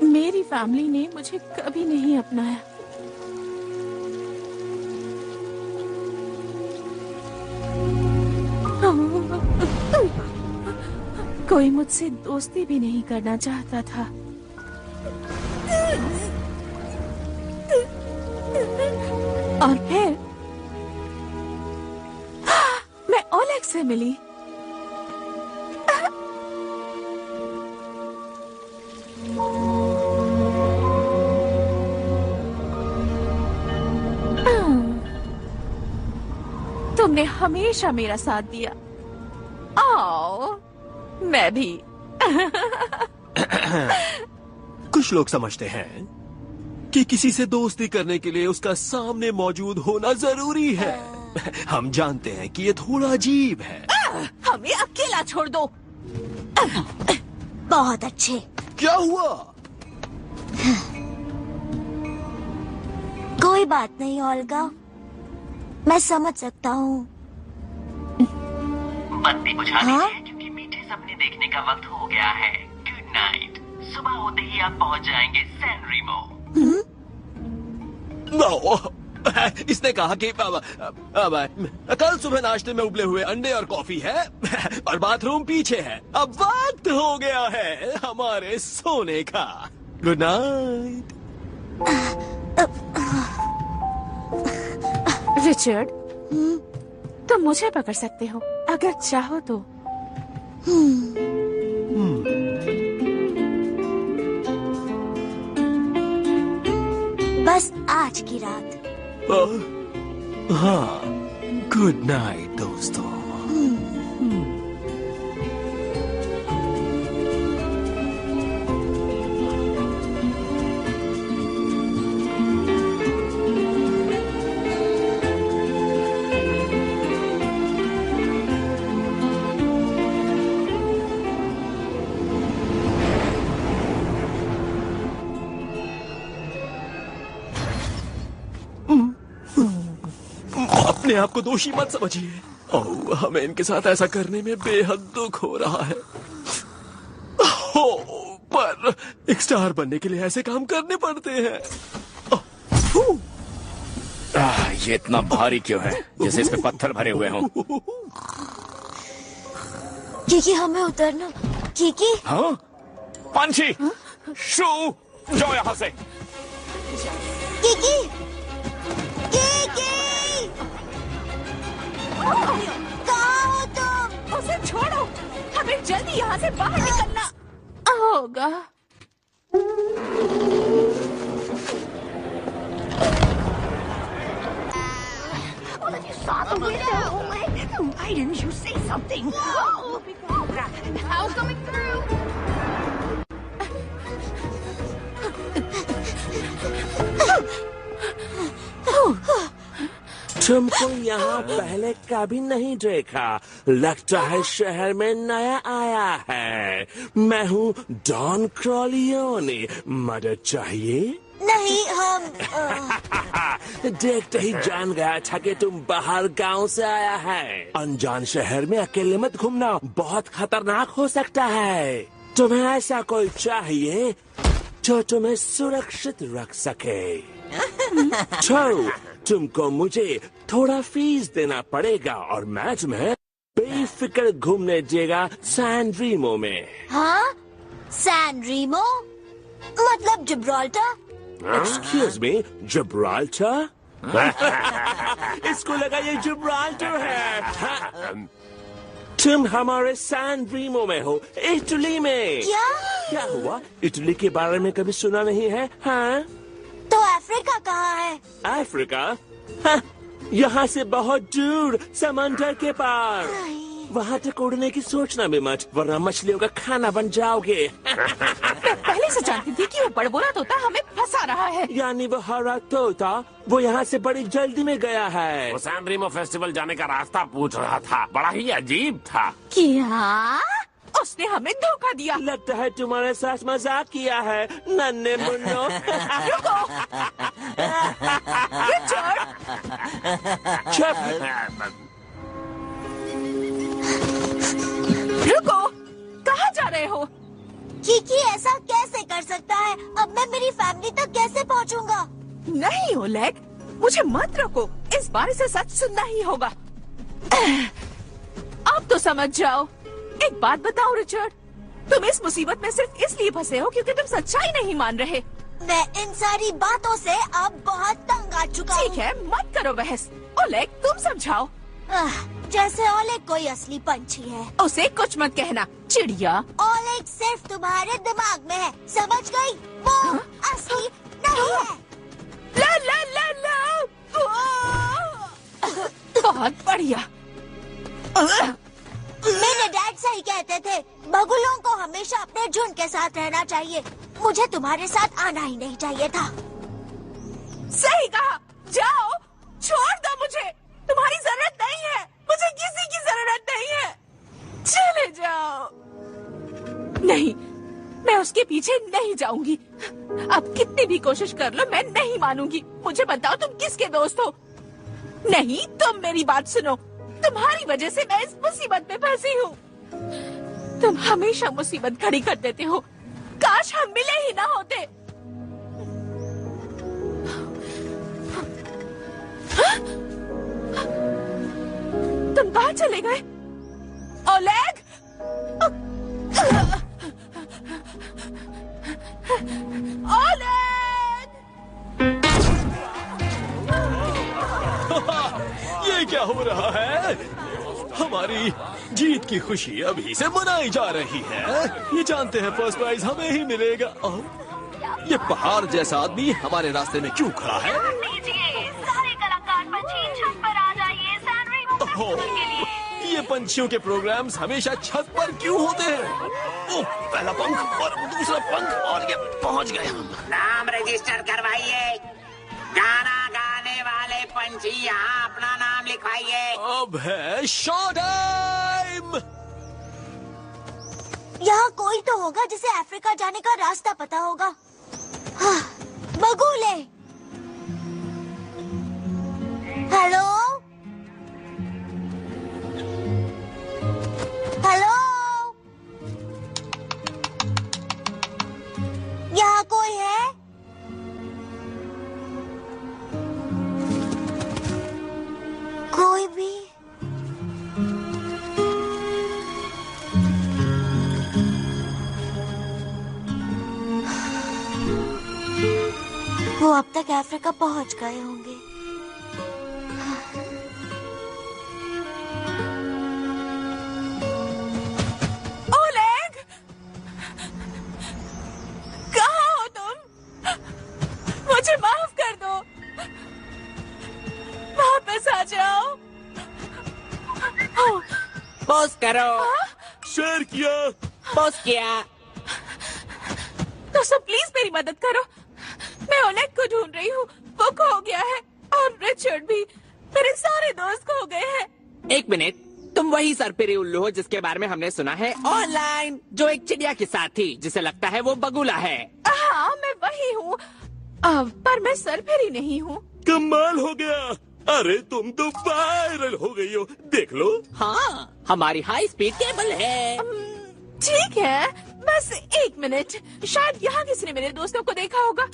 मेरी फैमिली ने मुझे कभी नहीं अपनाया। कोई मुझसे दोस्ती भी नहीं करना चाहता था। और फिर मैं ओलेग से मिली। तुमने हमेशा मेरा साथ दिया। आओ, मैं भी। कुछ लोग समझते हैं कि किसी से दोस्ती करने के लिए उसका सामने मौजूद होना जरूरी है। हम जानते हैं कि ये थोड़ा अजीब है। हमें अकेला छोड़ दो। बहुत अच्छे। क्या हुआ? कोई बात नहीं ओल्गा, मैं समझ सकता हूँ। बत्ती बुझा दीजिए क्योंकि मीठे सपने देखने का वक्त हो गया है। Good night. सुबह होते ही आप पहुँच जाएंगे सैन रीमो। इसने कहा कि कल सुबह नाश्ते में उबले हुए अंडे और कॉफी है और बाथरूम पीछे है। अब वक्त हो गया है हमारे सोने का। Good night. रिचर्ड, तुम मुझे पकड़ सकते हो अगर चाहो तो। बस आज की रात। हाँ, गुड नाइट दोस्तों। अपने आप को दोषी मत समझिए। ओह, हमें इनके साथ ऐसा करने में बेहद दुख हो रहा है। पर एक स्टार बनने के लिए ऐसे काम करने पड़ते हैं। ये इतना भारी क्यों है, जैसे इसमें पत्थर भरे हुए हों। कीकी, हमें उतरना। कीकी। हाँ? पंछी, शू, जाओ यहाँ से। कीकी, कीकी, कहाँ हो तुम? उसे छोड़ो, हमें जल्दी यहाँ से बाहर निकलना होगा। Why didn't you say something? How's coming through? तुमको यहाँ पहले कभी नहीं देखा। लगता है शहर में नया आया है। मैं हूँ डॉन क्रॉलियोने। मदद चाहिए? नहीं, हम देखते ही जान गया था कि तुम बाहर गांव से आया है। अनजान शहर में अकेले मत घूमना, बहुत खतरनाक हो सकता है। तुम्हें ऐसा कोई चाहिए जो तुम्हें सुरक्षित रख सके। तो तुमको मुझे थोड़ा फीस देना पड़ेगा और मैं तुम्हें बेफिक्र घूमने देगा सैन रीमो में। हाँ? सैन रीमो? मतलब जिब्राल्टर? Excuse me, Gibraltar? इसको लगा ये जिब्राल्टर है। तुम हमारे सैन रीमो में हो, इटली में। क्या हुआ? इटली के बारे में कभी सुना नहीं है? हाँ? तो अफ्रीका कहाँ है? अफ्रीका? हाँ, यहाँ से बहुत दूर, समंदर के पार। वहाँ तक उड़ने की सोचना भी मत, वरना मछलियों का खाना बन जाओगे। मैं पहले से जानती थी कि वो बड़बोला तोता हमें फंसा रहा है। यानी वो हरा तोता, वो यहाँ से बड़ी जल्दी में गया है। वो सैन रीमो फेस्टिवल जाने का रास्ता पूछ रहा था, बड़ा ही अजीब था। क्या? उसने हमें धोखा दिया। लगता है तुम्हारे साथ मजाक किया है, नन्हे मुन्नो। रुको, कहाँ जा रहे हो? किकी ऐसा कैसे कर सकता है? अब मैं मेरी फैमिली तक कैसे पहुंचूंगा? नहीं ओलेग, मुझे मत रोको। इस बार इसे सच सुनना ही होगा। अब तो समझ जाओ। एक बात बताओ रिचर्ड, तुम इस मुसीबत में सिर्फ इसलिए फंसे हो क्योंकि तुम सच्चाई नहीं मान रहे। मैं इन सारी बातों से अब बहुत तंग आ चुका हूँ। ठीक है, मत करो बहस। ओलेग, तुम समझाओ। जैसे ओलेग कोई असली पंछी है। उसे कुछ मत कहना, चिड़िया। ओलेग सिर्फ तुम्हारे दिमाग में है, समझ गई? वो असली नहीं है। ला ला ला ला। बहुत बढ़िया। मेरे डैड सही कहते थे, बगुलों को हमेशा अपने झुंड के साथ रहना चाहिए। मुझे तुम्हारे साथ आना ही नहीं चाहिए था। सही कहा। जाओ, छोड़ दो मुझे। तुम्हारी जरूरत नहीं है। मुझे किसी की जरूरत नहीं है। चले जाओ। नहीं, मैं उसके पीछे नहीं जाऊंगी। अब कितनी भी कोशिश कर लो, मैं नहीं मानूंगी। मुझे बताओ तुम किसके दोस्त हो? नहीं, तुम मेरी बात सुनो। तुम्हारी वजह से मैं इस मुसीबत में फंसी हूँ। तुम हमेशा मुसीबत खड़ी कर देते हो। काश हम मिले ही ना होते। तुम कहाँ चले गए? ओलेग! ओलेग! ये क्या हो रहा है? हमारी जीत की खुशी अभी से मनाई जा रही है। ये जानते हैं फर्स्ट प्राइज हमें ही मिलेगा। ये पहाड़ जैसा आदमी हमारे रास्ते में क्यों खड़ा है? सारे कलाकार पंछी छत पर आ जाइए, सैन रीमो फेस्टिवल के लिए। ये पंछियों के प्रोग्राम्स हमेशा छत पर क्यों होते हैं? ओ, पहला पंख और दूसरा पंख और ये पहुंच गए हम। नाम रजिस्टर करवाइए। गाना गाने वाले पंछी यहाँ अपना नाम लिखवाइए। अब है शो टाइम। यहाँ कोई तो होगा जिसे अफ्रीका जाने का रास्ता पता होगा। हाँ, बगुले। हेलो, हेलो, यहाँ कोई है? कोई भी? वो अब तक अफ्रीका पहुंच गए होंगे। ओलेग! कहाँ हो तुम? मुझे माफ कर दो। वापस आ जाओ। पोस्ट करो। शेयर किया। पोस्ट किया। तो सब प्लीज मेरी मदद करो। मैं ओलेग को ढूंढ रही हूँ। वो खो गया है और रिचर्ड भी। मेरे सारे दोस्त खो गए हैं। एक मिनट, तुम वही सरपिरी उल्लू हो जिसके बारे में हमने सुना है ऑनलाइन, जो एक चिड़िया के साथ थी जिसे लगता है वो बगुला है। हाँ, मैं वही हूँ। पर मैं सरपिरी नहीं हूँ। कमाल हो गया। अरे तुम तो वायरल हो गई हो, देख लो। हाँ, हमारी हाई स्पीड केबल है। ठीक है, बस एक मिनट। शायद यहाँ किसी ने मेरे दोस्तों को देखा होगा।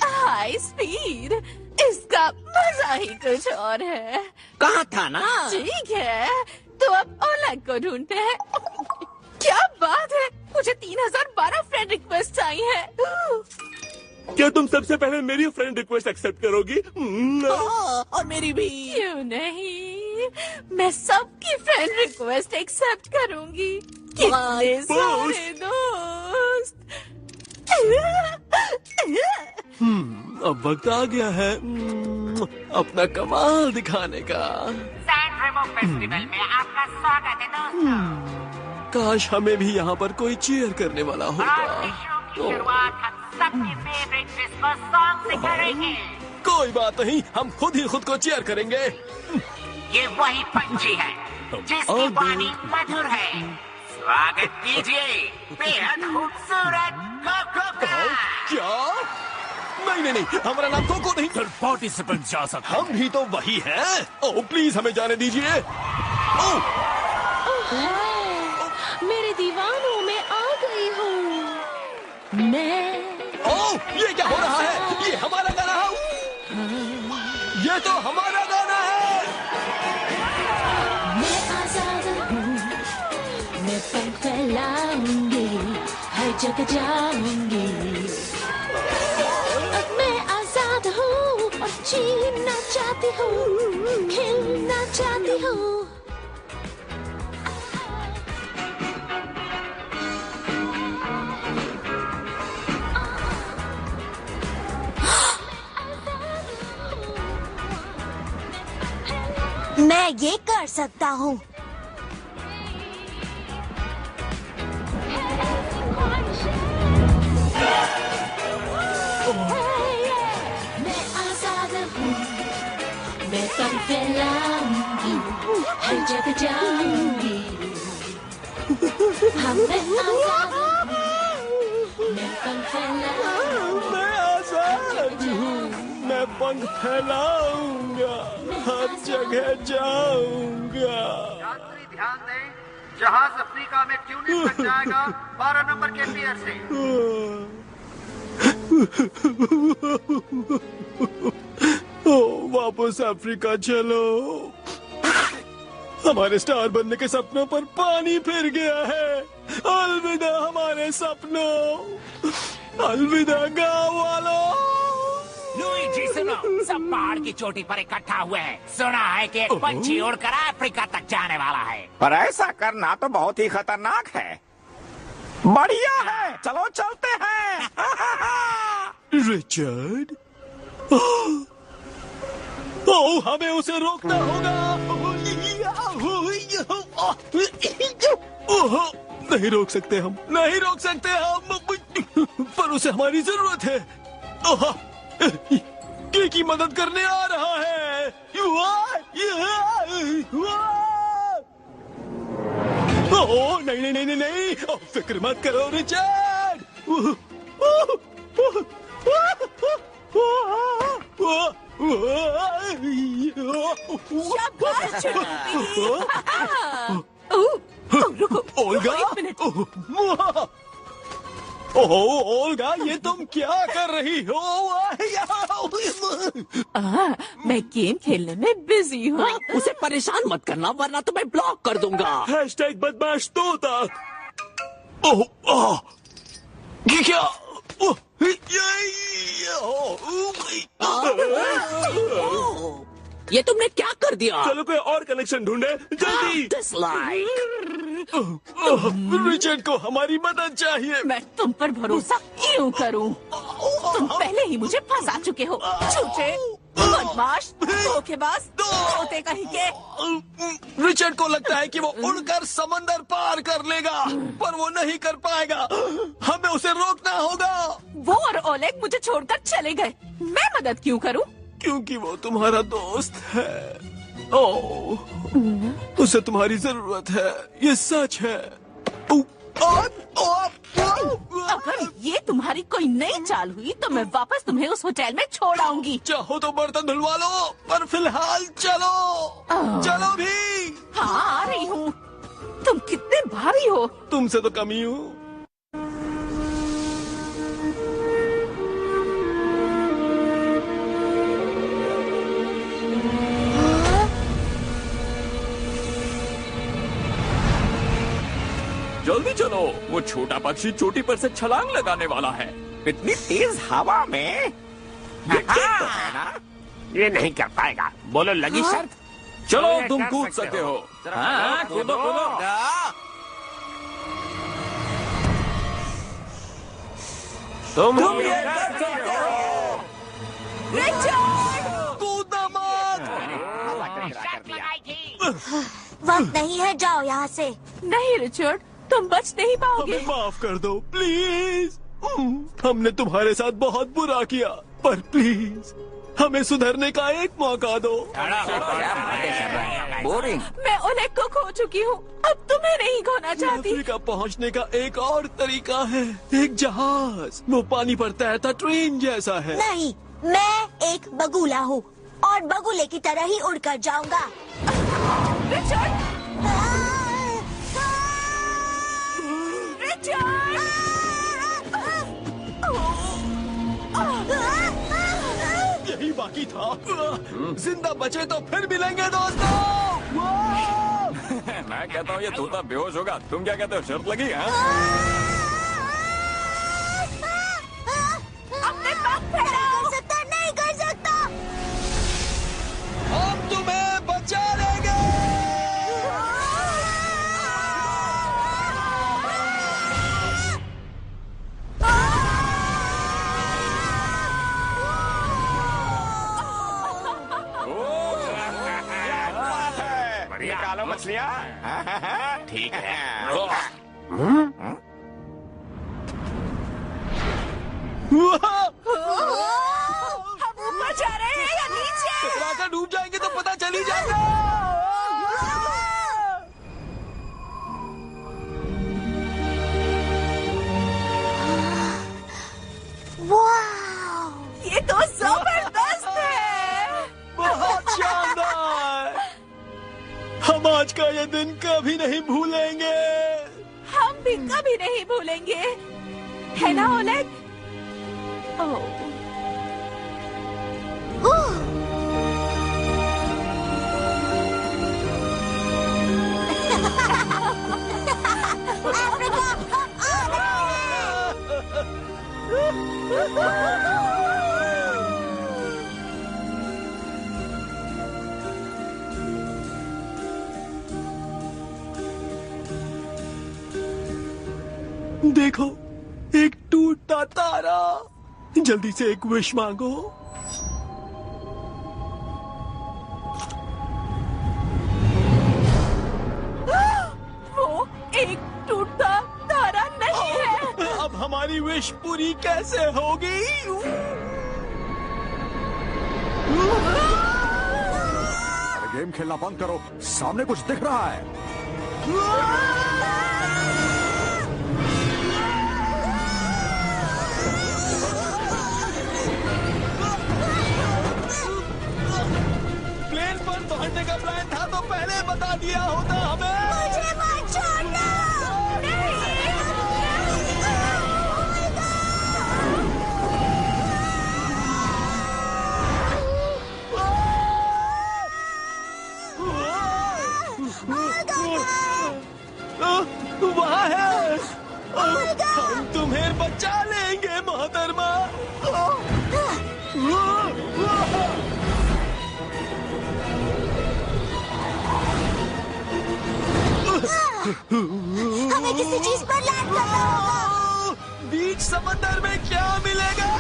हाई स्पीड, इसका मजा ही कुछ और है। कहाँ था ना? ठीक है, तो अब ओलेग को ढूंढते हैं। क्या बात है, मुझे 3012 फ्रेंड रिक्वेस्ट आई है। क्या तुम सबसे पहले मेरी फ्रेंड रिक्वेस्ट एक्सेप्ट करोगी? और मेरी भी। क्यों नहीं, मैं सबकी फ्रेंड रिक्वेस्ट एक्सेप्ट करूंगी। कितने सारे दोस्त। अब वक्त आ गया है अपना कमाल दिखाने का। सैन रीमो फेस्टिवल में आपका स्वागत है दोस्तों। काश हमें भी यहाँ पर कोई चीयर करने वाला होता। शुरुआत हम सबके फेवरेट क्रिसमस सॉन्ग से करेंगे। कोई बात नहीं, हम खुद ही खुद को चीयर करेंगे। ये वही पंछी है जिसकी वाणी मधुर है। स्वागत कीजिए बेहद खूबसूरत कोको का। क्या? नहीं नहीं, हमारा नाम कोको नहीं। फिर पार्टिसिपेंट जा सकते। हम भी तो वही हैं। ओह प्लीज हमें जाने दीजिए। ओह मेरे दीवानों में आ गई हूँ मैं। ओह ये क्या हो रहा है? ये हमारा गाना है। ये तो हमारा गाना है। मैं आजाद हूँ, मैं पंख फैलाऊंगी, हर जगह जाऊंगी। अब मैं आजाद हूँ और जीना चाहती हूँ, खेलना चाहती हूँ। मैं ये कर सकता हूँ। मैं आजाद हूँ, मैं पंख फैलाऊंगी, हर जगह जाऊंगी। हम मैं आजाद हूँ, मैं पंख फैलाऊंगी। मैं आजाद हूँ, मैं पंख फैलाऊंगा, हर जगह जाऊंगा। यात्री ध्यान दें, जहाज अफ्रीका में ट्यूनिस तक जाएगा 12 नंबर के पियर से। वापस अफ्रीका चलो। हमारे स्टार बनने के सपनों पर पानी फिर गया है। अलविदा हमारे सपनों, अलविदा गाँव वालों। लुईजी सुनो, सब पहाड़ की चोटी पर इकट्ठा हुए हैं। सुना है कि एक पंछी उड़कर अफ्रीका तक जाने वाला है। पर ऐसा करना तो बहुत ही खतरनाक है। बढ़िया है, चलो चलते हैं। रिचर्ड, ओह हमें उसे रोकना होगा। नहीं रोक सकते हम, नहीं रोक सकते हम, पर उसे हमारी जरूरत है। की मदद करने आ रहा है। ओह नहीं नहीं नहीं नहीं नहीं, फिक्र मत करो रिचर्ड। ओल्गा, ओह ओल्गा, ये तुम क्या कर रही हो? मैं गेम खेलने में बिजी हूँ। उसे परेशान मत करना वरना तो मैं ब्लॉक कर दूंगा। हैशटैग बदमाश तोता। ओह ओह क्या? ये तुमने क्या कर दिया? चलो कोई और कनेक्शन ढूंढे, जल्दी। रिचर्ड को हमारी मदद चाहिए। मैं तुम पर भरोसा क्यों करूं? तुम पहले ही मुझे फंसा चुके हो। झूठे, बदमाश, धोखेबाज, तोते कहीं के। रिचर्ड को लगता है कि वो उड़कर समंदर पार कर लेगा, पर वो नहीं कर पाएगा। हमें उसे रोकना होगा। वो और ओलेग मुझे छोड़कर चले गए। मैं मदद क्यों करूं? क्योंकि वो तुम्हारा दोस्त है। ओह उसे तुम्हारी जरूरत है, ये सच है। अगर ये तुम्हारी कोई नई चाल हुई तो मैं वापस तुम्हें उस होटल में छोड़ आऊंगी। चाहो तो बर्तन धुलवा लो, पर फिलहाल चलो। चलो भी। हाँ आ रही हूँ। तुम कितने भारी हो? तुमसे तो कम ही हूँ। जल्दी चलो, वो छोटा पक्षी चोटी पर से छलांग लगाने वाला है। इतनी तेज हवा में ये ठीक तो है ना? ये नहीं कर पाएगा। बोलो लगी शर्त। चलो तुम कूद सकते हो। हाँ कूदो कूदो। तुम ये कर सकते हो। कूदना मत। वक्त नहीं है, जाओ यहाँ से। नहीं रिचर्ड, तुम बच नहीं पाओगे। हमें माफ कर दो प्लीज। हमने तुम्हारे साथ बहुत बुरा किया, पर प्लीज हमें सुधरने का एक मौका दो। बोरिंग। मैं ओलेग को खो चुकी हूँ, अब तुम्हें नहीं खोना चाहती। अफ्रीका पहुंचने का एक और तरीका है, एक जहाज। वो पानी पर तैरता ट्रेन जैसा है। नहीं, मैं एक बगुला हूँ और बगुले की तरह ही उड़कर जाऊंगा। रिचर्ड! रिचर्ड! यही बाकी था। जिंदा बचे तो फिर मिलेंगे दोस्तों। मैं कहता हूँ ये तोता बेहोश होगा, तुम क्या कहते हो? शर्त लगी है? अपने पास फैलाओ। नहीं कर सकता। हम तुम्हें बचा लेंगे। निकालो मछलियाँ। ठीक है। हम ऊपर जा रहे हैं या नीचे? टकराकर डूब जाएंगे तो पता चल ही जाएगा। वाह! ये तो जबरदस्त है। बहुत शानदार। हम आज का ये दिन कभी नहीं भूलेंगे। हम भी कभी नहीं भूलेंगे, है ना ओलेग? ओह। देखो, एक टूटता तारा। जल्दी से एक विश मांगो। वो एक टूटता तारा नहीं है। अब हमारी विश पूरी कैसे होगी? गेम खेलना बंद करो, सामने कुछ दिख रहा है। प्लेन पर दौड़ने का प्लान था तो पहले बता दिया होता हमें। मुझे मत छोड़ना। वहाँ है। हम तुम्हें बचा लेंगे मोहतरमा। हमें किसी चीज पर लैंड करना होगा। बीच समंदर में क्या मिलेगा?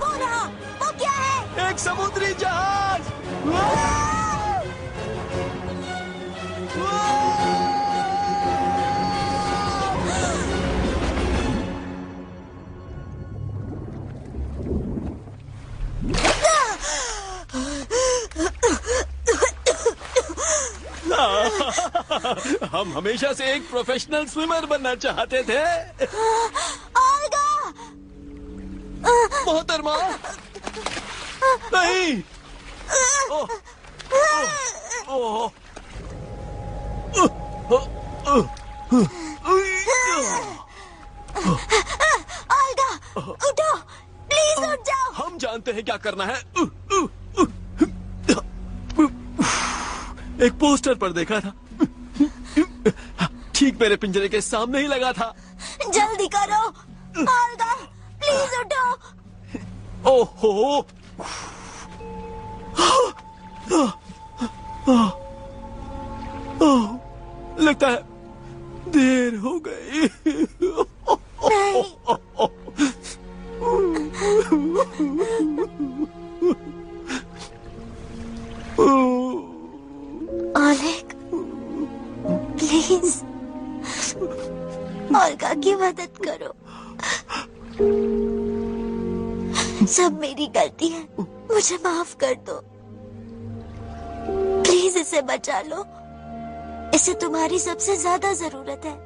वो रहा, वो क्या है? एक समुद्री जहाज। हम हमेशा से एक प्रोफेशनल स्विमर बनना चाहते थे। ओल्गा! मोहतरमा, नहीं। ओल्गा, उठो, प्लीज उठ जाओ। हम जानते हैं क्या करना है। एक पोस्टर पर देखा था, ठीक मेरे पिंजरे के सामने ही लगा था। जल्दी करो, ओल्गा, प्लीज उठो। ओहो, लगता है देर हो गई। ओलेग, प्लीज ओल्गा की मदद करो। सब मेरी गलती है, मुझे माफ कर दो, प्लीज इसे बचा लो, इसे तुम्हारी सबसे ज्यादा जरूरत है।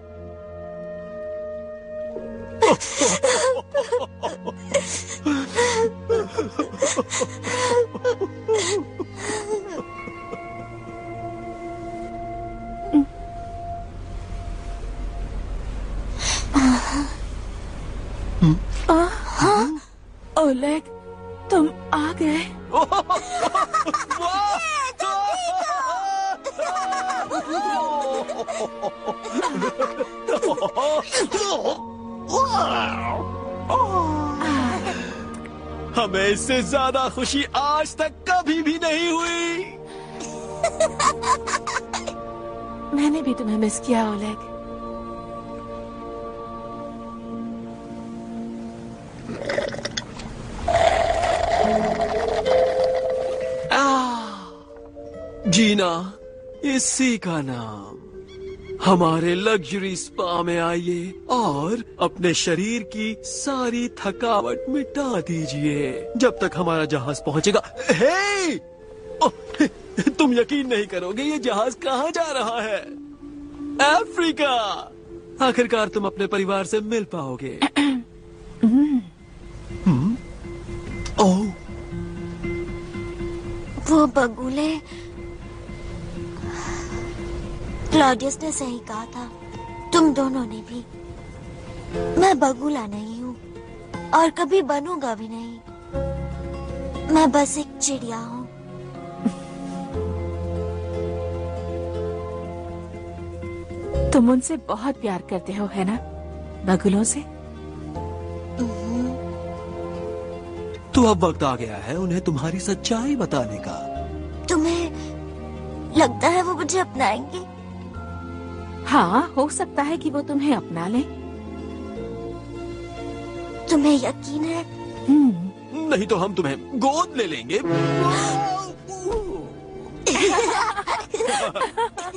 ओलेग, तुम आ गए। हमें इससे ज्यादा खुशी आज तक कभी भी नहीं हुई। मैंने भी तुम्हें मिस किया ओलेग। जीना इसी का नाम। हमारे लग्जरी स्पा में आइए और अपने शरीर की सारी थकावट मिटा दीजिए जब तक हमारा जहाज पहुंचेगा। हे! तुम यकीन नहीं करोगे ये जहाज कहाँ जा रहा है? अफ्रीका। आखिरकार तुम अपने परिवार से मिल पाओगे। ओह, वो बगुले, क्लॉडियस ने सही कहा था, तुम दोनों ने भी। मैं बगुला नहीं हूँ और कभी बनूंगा भी नहीं। मैं बस एक चिड़िया हूँ। तुम उनसे बहुत प्यार करते हो, है ना? बगुलों से। तो अब वक्त आ गया है उन्हें तुम्हारी सच्चाई बताने का। तुम्हें लगता है वो मुझे अपनाएंगे? हाँ, हो सकता है कि वो तुम्हें अपना ले। तुम्हें यकीन है? नहीं तो हम तुम्हें गोद ले लेंगे।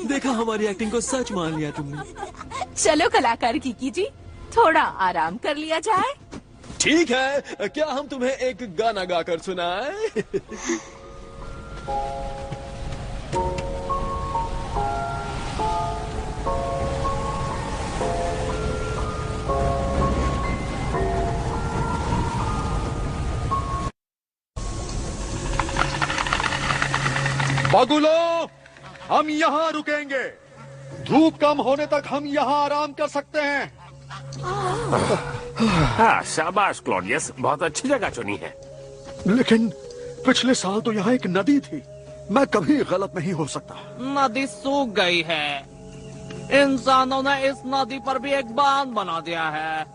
देखा, हमारी एक्टिंग को सच मान लिया तुमने। चलो कलाकार कीकी जी, थोड़ा आराम कर लिया जाए। ठीक है, क्या हम तुम्हें एक गाना गाकर सुनाएं? बगुलों, हम यहाँ रुकेंगे। धूप कम होने तक हम यहाँ आराम कर सकते हैं। हाँ, शाबाश क्लॉडियस, बहुत अच्छी जगह चुनी है। लेकिन पिछले साल तो यहाँ एक नदी थी। मैं कभी गलत नहीं हो सकता। नदी सूख गई है। इंसानों ने इस नदी पर भी एक बांध बना दिया है।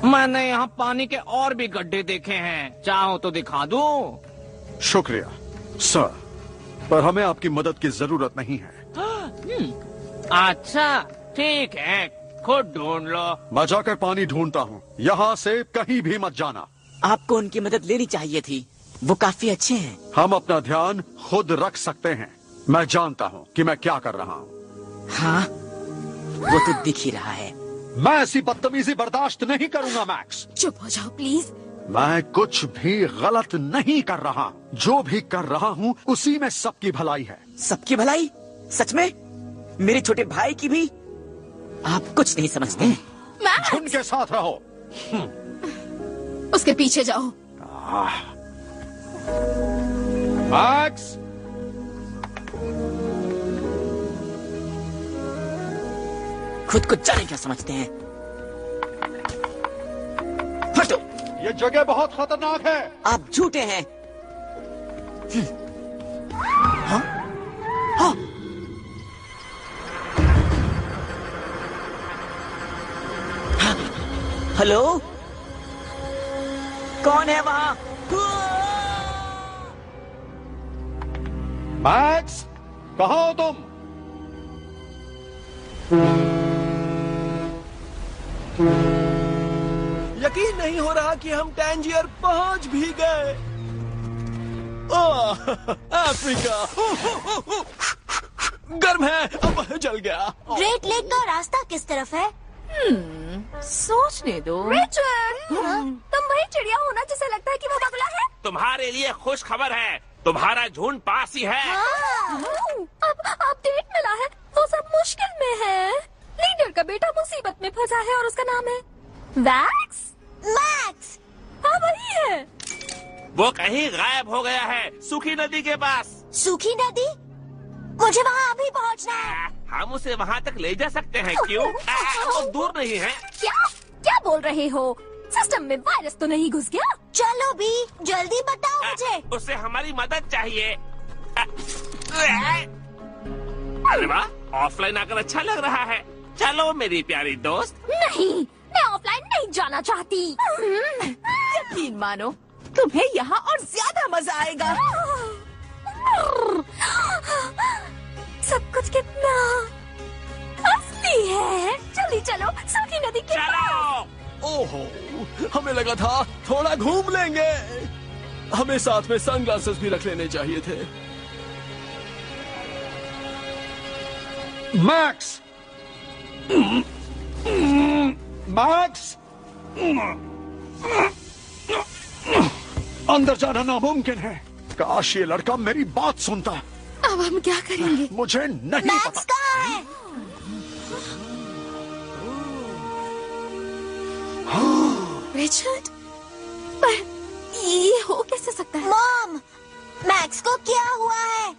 मैंने यहाँ पानी के और भी गड्ढे देखे हैं, चाहो तो दिखा दूं? शुक्रिया सर, पर हमें आपकी मदद की जरूरत नहीं है। अच्छा, ठीक है, खुद ढूंढ लो। मैं जाकर पानी ढूंढता हूँ। यहाँ से कहीं भी मत जाना। आपको उनकी मदद लेनी चाहिए थी, वो काफी अच्छे हैं। हम अपना ध्यान खुद रख सकते हैं। मैं जानता हूँ कि मैं क्या कर रहा हूँ। हाँ, वो तो दिख ही रहा है। मैं ऐसी बदतमीजी बर्दाश्त नहीं करूंगा मैक्स। चुप हो जाओ प्लीज। मैं कुछ भी गलत नहीं कर रहा। जो भी कर रहा हूँ उसी में सबकी भलाई है। सबकी भलाई? सच में? मेरे छोटे भाई की भी? आप कुछ नहीं समझते हैं। झुंड के साथ रहो। उसके पीछे जाओ। मैक्स, खुद को जाने क्या समझते हैं। हटो। ये जगह बहुत खतरनाक है। आप झूठे हैं। हाँ? हाँ? हेलो, कौन है वहाँ? मैक्स, कहाँ हो तुम? यकीन नहीं हो रहा कि हम टैंजियर पहुंच भी गए। अफ्रीका गर्म है, अब जल गया। ग्रेट लेक का रास्ता किस तरफ है? सोचने दो। रिचर्ड, तुम वही चिड़िया हो ना जिसे लगता है कि वो बगुला है? तुम्हारे लिए खुश खबर है, तुम्हारा झुंड पास ही है। अब अपडेट मिला है, वो सब मुश्किल में है। लीडर का बेटा मुसीबत में फंसा है और उसका नाम है वैक्स। मैक्स। हाँ वही है। वो कहीं गायब हो गया है, सूखी नदी के पास। सूखी नदी? मुझे वहाँ अभी पहुँचना है। हम उसे वहाँ तक ले जा सकते हैं, क्यों? वो दूर नहीं है। क्या बोल रहे हो? सिस्टम में वायरस तो नहीं घुस गया? चलो भी, जल्दी बताओ मुझे। उससे हमारी मदद चाहिए। अरे वाह, ऑफलाइन आकर अच्छा लग रहा है। चलो मेरी प्यारी दोस्त। नहीं, मैं ऑफलाइन नहीं जाना चाहती। यकीन मानो, तुम्हें यहाँ और ज्यादा मजा आएगा। सब कुछ कितना असली है। जल्दी चलो, सूखी नदी के पास। ओहो, हमें लगा था थोड़ा घूम लेंगे। हमें साथ में सनग्लासेस भी रख लेने चाहिए थे। मैक्स! मैक्स! अंदर जाना नामुमकिन है। काश ये लड़का मेरी बात सुनता। अब हम क्या करेंगे? मुझे नहीं मैक्स पता। कहाँ है? रिचर्ड, पर ये हो कैसे सकता है? मॉम, मैक्स को क्या हुआ है?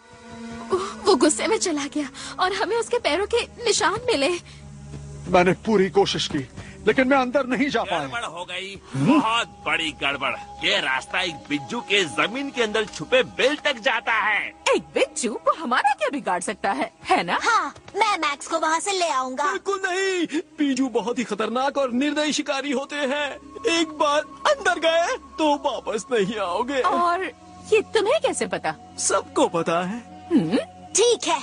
वो गुस्से में चला गया और हमें उसके पैरों के निशान मिले। मैंने पूरी कोशिश की, लेकिन मैं अंदर नहीं जा पाया। गड़बड़ हो गई, बहुत बड़ी गड़बड़। ये रास्ता एक बिज्जू के जमीन के अंदर छुपे बिल तक जाता है। एक बिज्जू वो हमारा क्या बिगाड़ सकता है ना? हाँ, मैं मैक्स को वहाँ से ले आऊंगा। बिल्कुल नहीं, बिज्जू बहुत ही खतरनाक और निर्दयी शिकारी होते हैं। एक बार अंदर गए तो वापस नहीं आओगे। और ये तुम्हें कैसे पता? सबको पता है। ठीक है,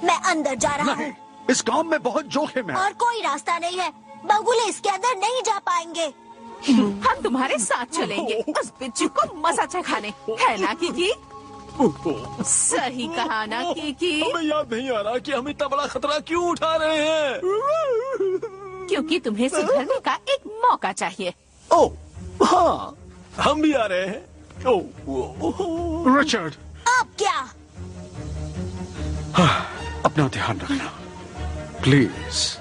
मैं अंदर जा रहा हूँ। इस काम में बहुत जोखिम है। और कोई रास्ता नहीं है, बगुले इसके अंदर नहीं जा पाएंगे। हम तुम्हारे साथ चलेंगे उस बिच्छू को मजा चखाने, है ना कीकी? सही कहा ना कीकी? हमें याद नहीं आ रहा कि हम इतना बड़ा खतरा क्यों उठा रहे हैं। क्योंकि तुम्हें सुधरने का एक मौका चाहिए। ओ, हाँ, हम भी आ रहे हैं। ओ, रिचर्ड, अब क्या? अपना ध्यान रखना प्लीज।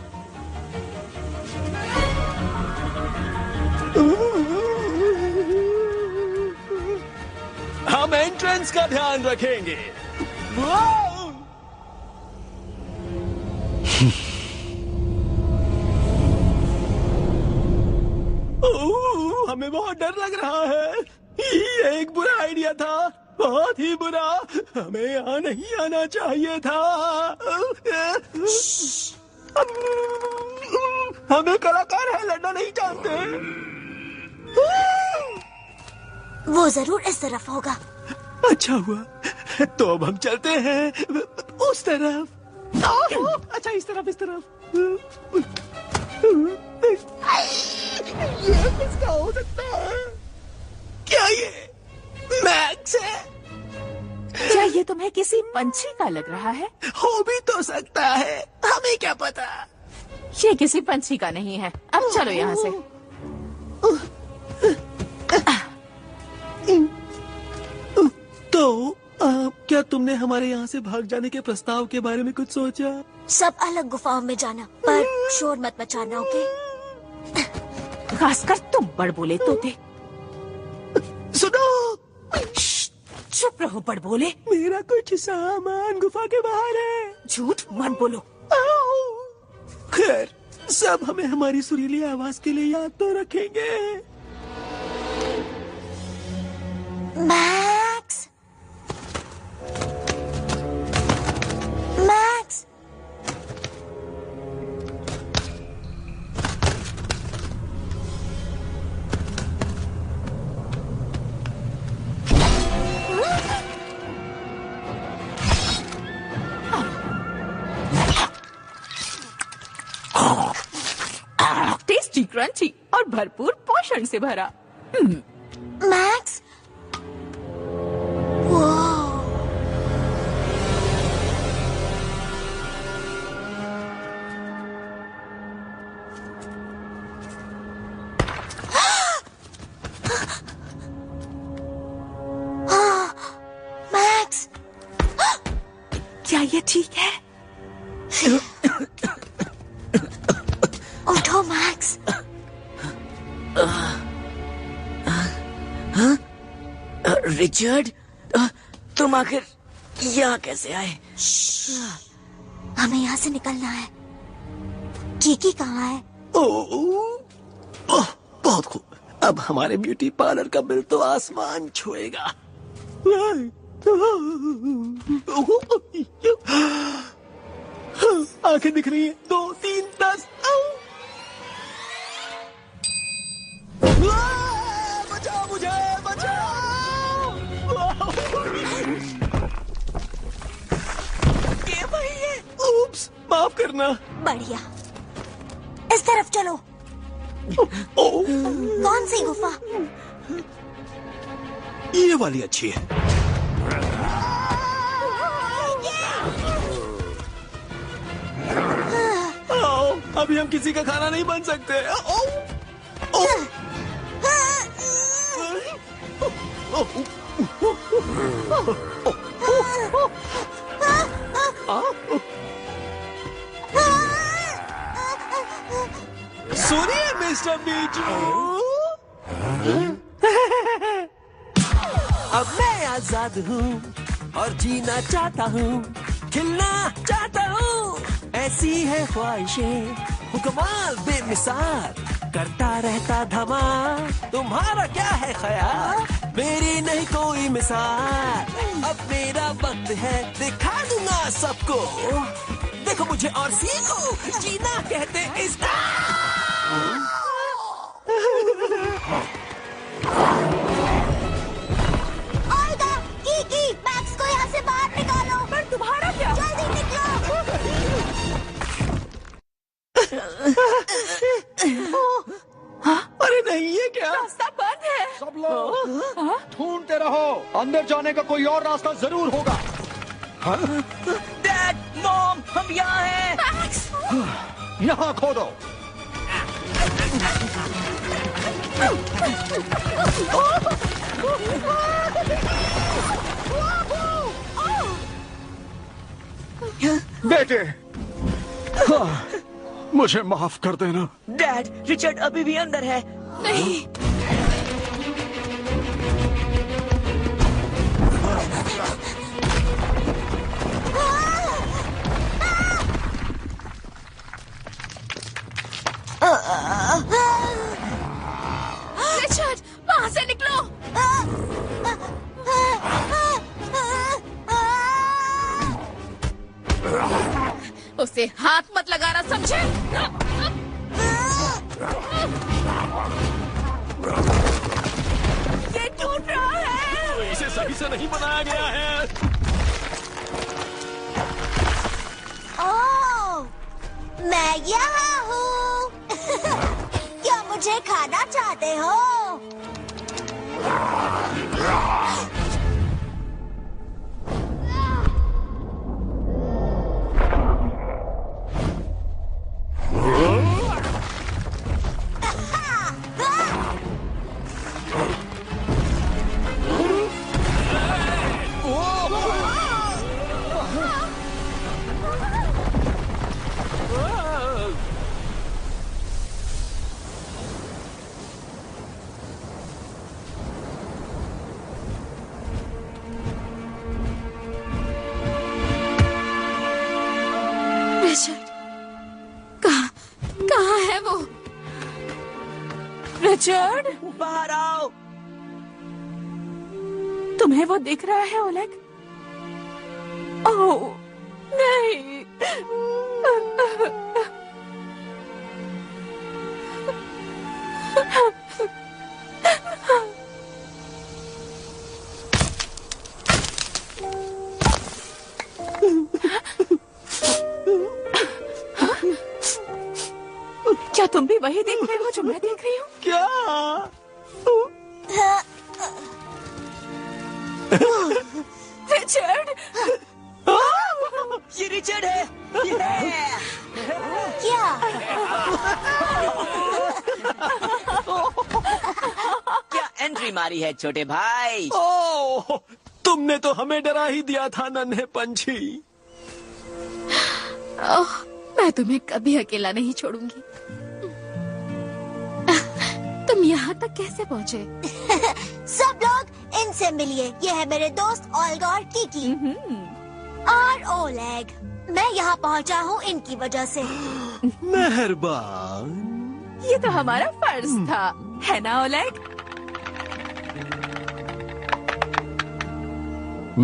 हम एंट्रेंस का ध्यान रखेंगे। हमें बहुत डर लग रहा है। ये एक बुरा आइडिया था, बहुत ही बुरा। हमें यहाँ नहीं आना चाहिए था। हमें कलाकार है लड़ना नहीं जानते। वो जरूर इस तरफ होगा। अच्छा हुआ, तो अब हम चलते हैं उस तरफ। अच्छा, इस तरफ, इस तरफ। ये किसका हो सकता है? क्या ये मैक्स है? क्या ये तुम्हें किसी पंछी का लग रहा है? हो भी तो सकता है, हमें क्या पता। ये किसी पंछी का नहीं है। अब चलो यहाँ से। तो क्या तुमने हमारे यहाँ से भाग जाने के प्रस्ताव के बारे में कुछ सोचा? सब अलग गुफाओं में जाना, पर शोर मत मचाना, ओके? खासकर तुम बड़बोले तोते। सुनो, चुप रहो बड़बोले। मेरा कुछ सामान गुफा के बाहर है। झूठ मत बोलो। खैर, सब हमें हमारी सुरीली आवाज के लिए याद तो रखेंगे। मैक्स, मैक्स, टेस्टी, क्रंची और भरपूर पोषण से भरा। मैक्स, ये ठीक है? उठो मैक्स। रिचर्ड, तुम आखिर यहाँ कैसे आए? हमें यहाँ से निकलना है। कीकी कहाँ है? बहुत खूब। अब हमारे ब्यूटी पार्लर का बिल तो आसमान छुएगा। आंखें दिख रही हैं। 2, 3, 10। बचाओ मुझे, बचाओ! ये वही है। उप्स, माफ करना। बढ़िया, इस तरफ चलो। कौन सी गुफा? ये वाली अच्छी है। अभी हम किसी का खाना नहीं बन सकते। सुनिए मिस्टर बीजू, अब मैं आजाद हूँ और जीना चाहता हूँ, खिलना चाहता हूँ। ऐसी है ख्वाहिशें, हुक्माल बेमिसाल, करता रहता धमाल। तुम्हारा क्या है ख्याल? मेरी नहीं कोई मिसाल। अब मेरा वक्त है, दिखा दूंगा सबको। देखो मुझे और सीखो, जीना कहते इसका। ओल्गा, कीकी, मैक्स को यहाँ से बाहर निकालो। पर तुम्हारा क्या? जल्दी निकलो। अरे नहीं, ये क्या? रास्ता बंद है। सब लोग ढूंढते रहो, अंदर जाने का कोई और रास्ता जरूर होगा। डैड, मॉम, हम यहाँ हैं। यहाँ खोदो। बेटे, मुझे माफ कर देना। डैड, रिचर्ड अभी भी अंदर है। नहीं। रिचर्ड, वहाँ से निकलो। उसे हाथ मत लगाना, समझे? ये टूट रहा है। इसे सही से नहीं बनाया गया है। ओह, मैं यहाँ हूँ। क्या मुझे खाना चाहते हो? कहाँ है वो? रिचर्ड, बाहर आओ। तुम्हें वो दिख रहा है ओलेग? ओह नहीं। क्या तुम भी वही देख रहे हो जो मैं देख रही हूँ? क्या? रिचर्ड, ये रिचर्ड है। क्या? क्या एंट्री मारी है छोटे भाई? ओह, तुमने तो हमें डरा ही दिया था नन्हे पंछी। ओह, मैं तुम्हें कभी अकेला नहीं छोड़ूंगी। तुम यहाँ तक कैसे पहुँचे? सब लोग इनसे मिलिए। ये है मेरे दोस्त ओल्गा और किकी और ओलेग। मैं यहाँ पहुँचा हूँ इनकी वजह से। मेहरबान। ये तो हमारा फर्ज था, है ना ओलेग?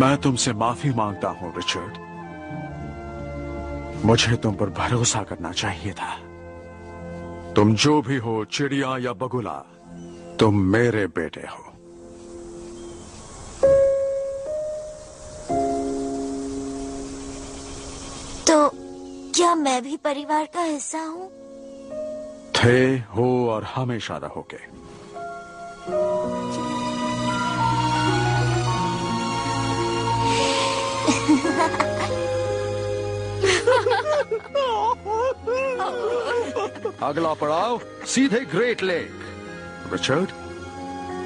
मैं तुमसे माफी मांगता हूँ रिचर्ड। मुझे तुम पर भरोसा करना चाहिए था। तुम जो भी हो, चिड़िया या बगुला, तुम मेरे बेटे हो। तो क्या मैं भी परिवार का हिस्सा हूँ? थे, हो और हमेशा रहोगे। अगला पड़ाव सीधे ग्रेट लेक। रिचर्ड,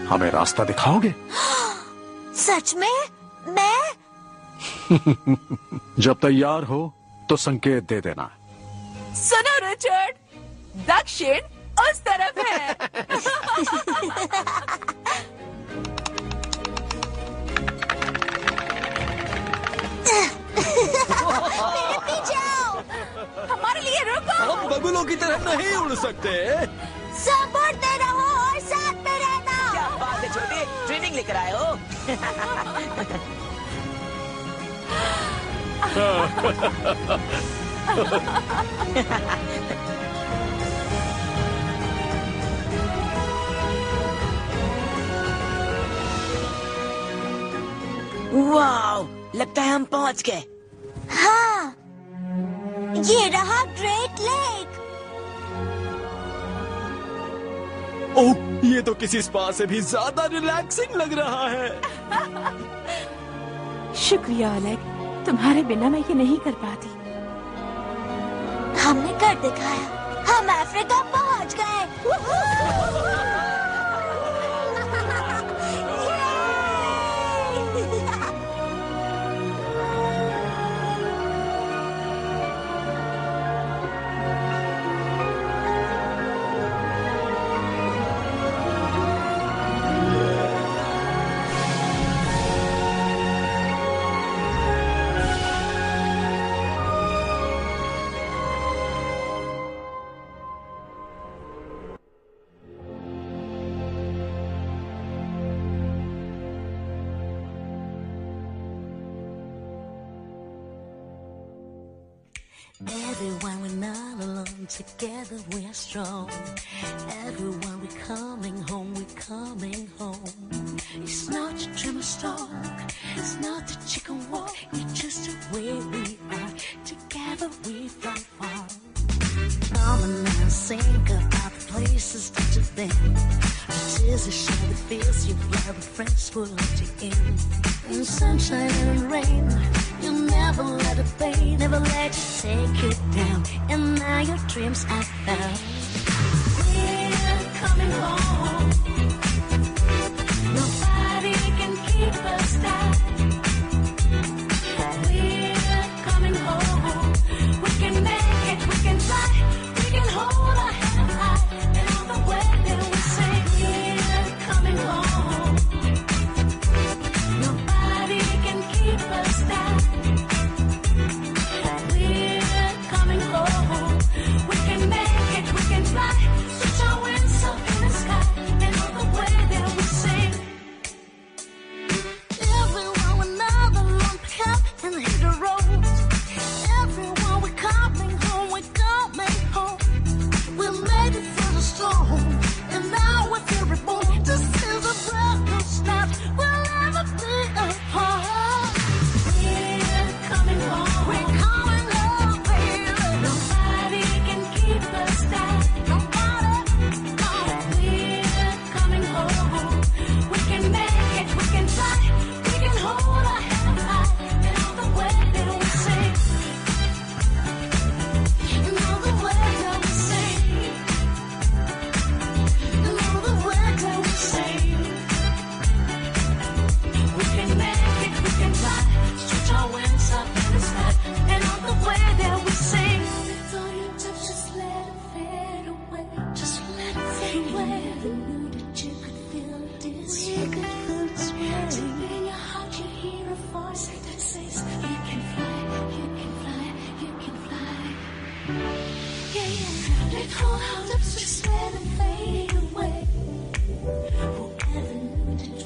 हमें रास्ता दिखाओगे? सच में? मैं? जब तैयार हो तो संकेत दे देना। सुनो रिचर्ड, दक्षिण उस तरफ है। मेरे पीछे आओ। हमारे लिए रुको। हम बगुलों की तरफ नहीं उड़ सकते। सब उड़ते रहो और साथ में रहना। क्या बात है छोटे, ट्रेनिंग लेकर आए हो? वाव, लगता है हम पहुंच गए। हाँ, ये रहा ग्रेट लेक। ओह, ये तो किसी स्पा से भी ज्यादा रिलैक्सिंग लग रहा है। शुक्रिया ओलेग, तुम्हारे बिना मैं ये नहीं कर पाती। हमने कर दिखाया, हम अफ्रीका पहुंच गए। Everyone, we're not alone. Together we are strong. Everyone, we're coming home. We're coming home. It's not a dream or talk. It's not a chicken walk. It's just the way we are. Together we fly far. Come on now, think about the places that you've been. The tears you shed, the fears you've loved, the friends who loved you in. In sunshine and in rain. You never let it pain, never let you take you down. And now your dreams are found. We're coming home. Nobody can keep us down. We're coming home. We can make it, we can fly. We can hold our head high. And all the way that we say, we're coming home. Nobody can keep us down. We can make it, we can fly. Switch our wings up in the sky. voice that says you can fly, you can fly, you can fly. Yeah, yeah. Let hold out up, just let it fade away. Whoever knew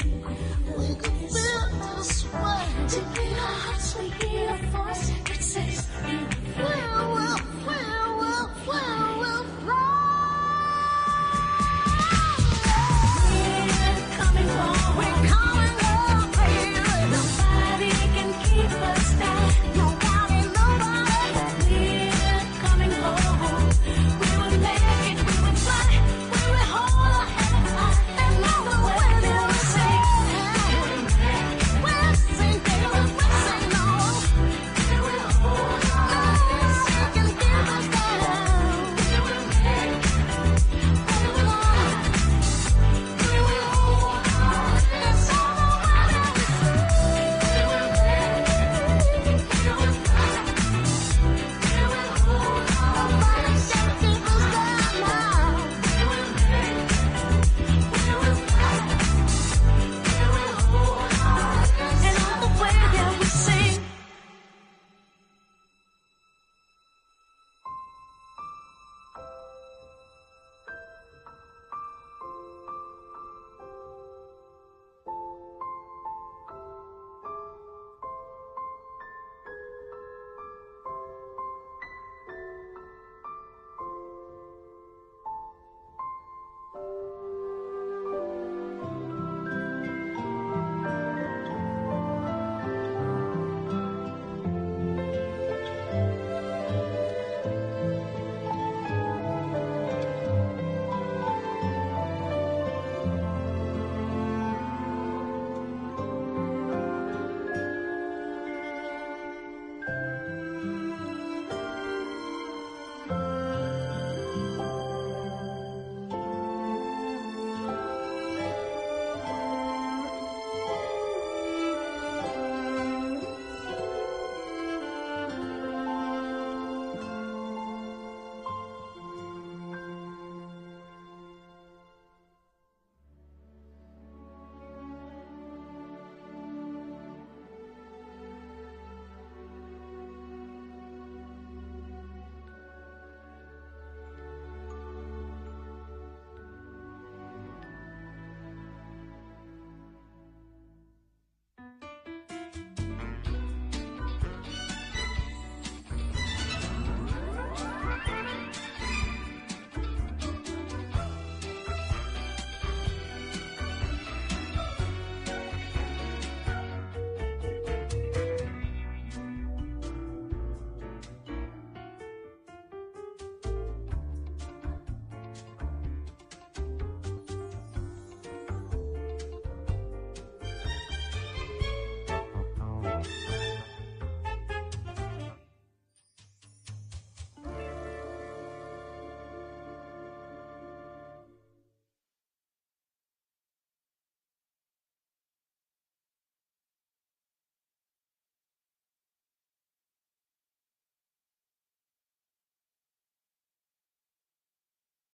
that we could feel this way. To be our hearts, we hear a voice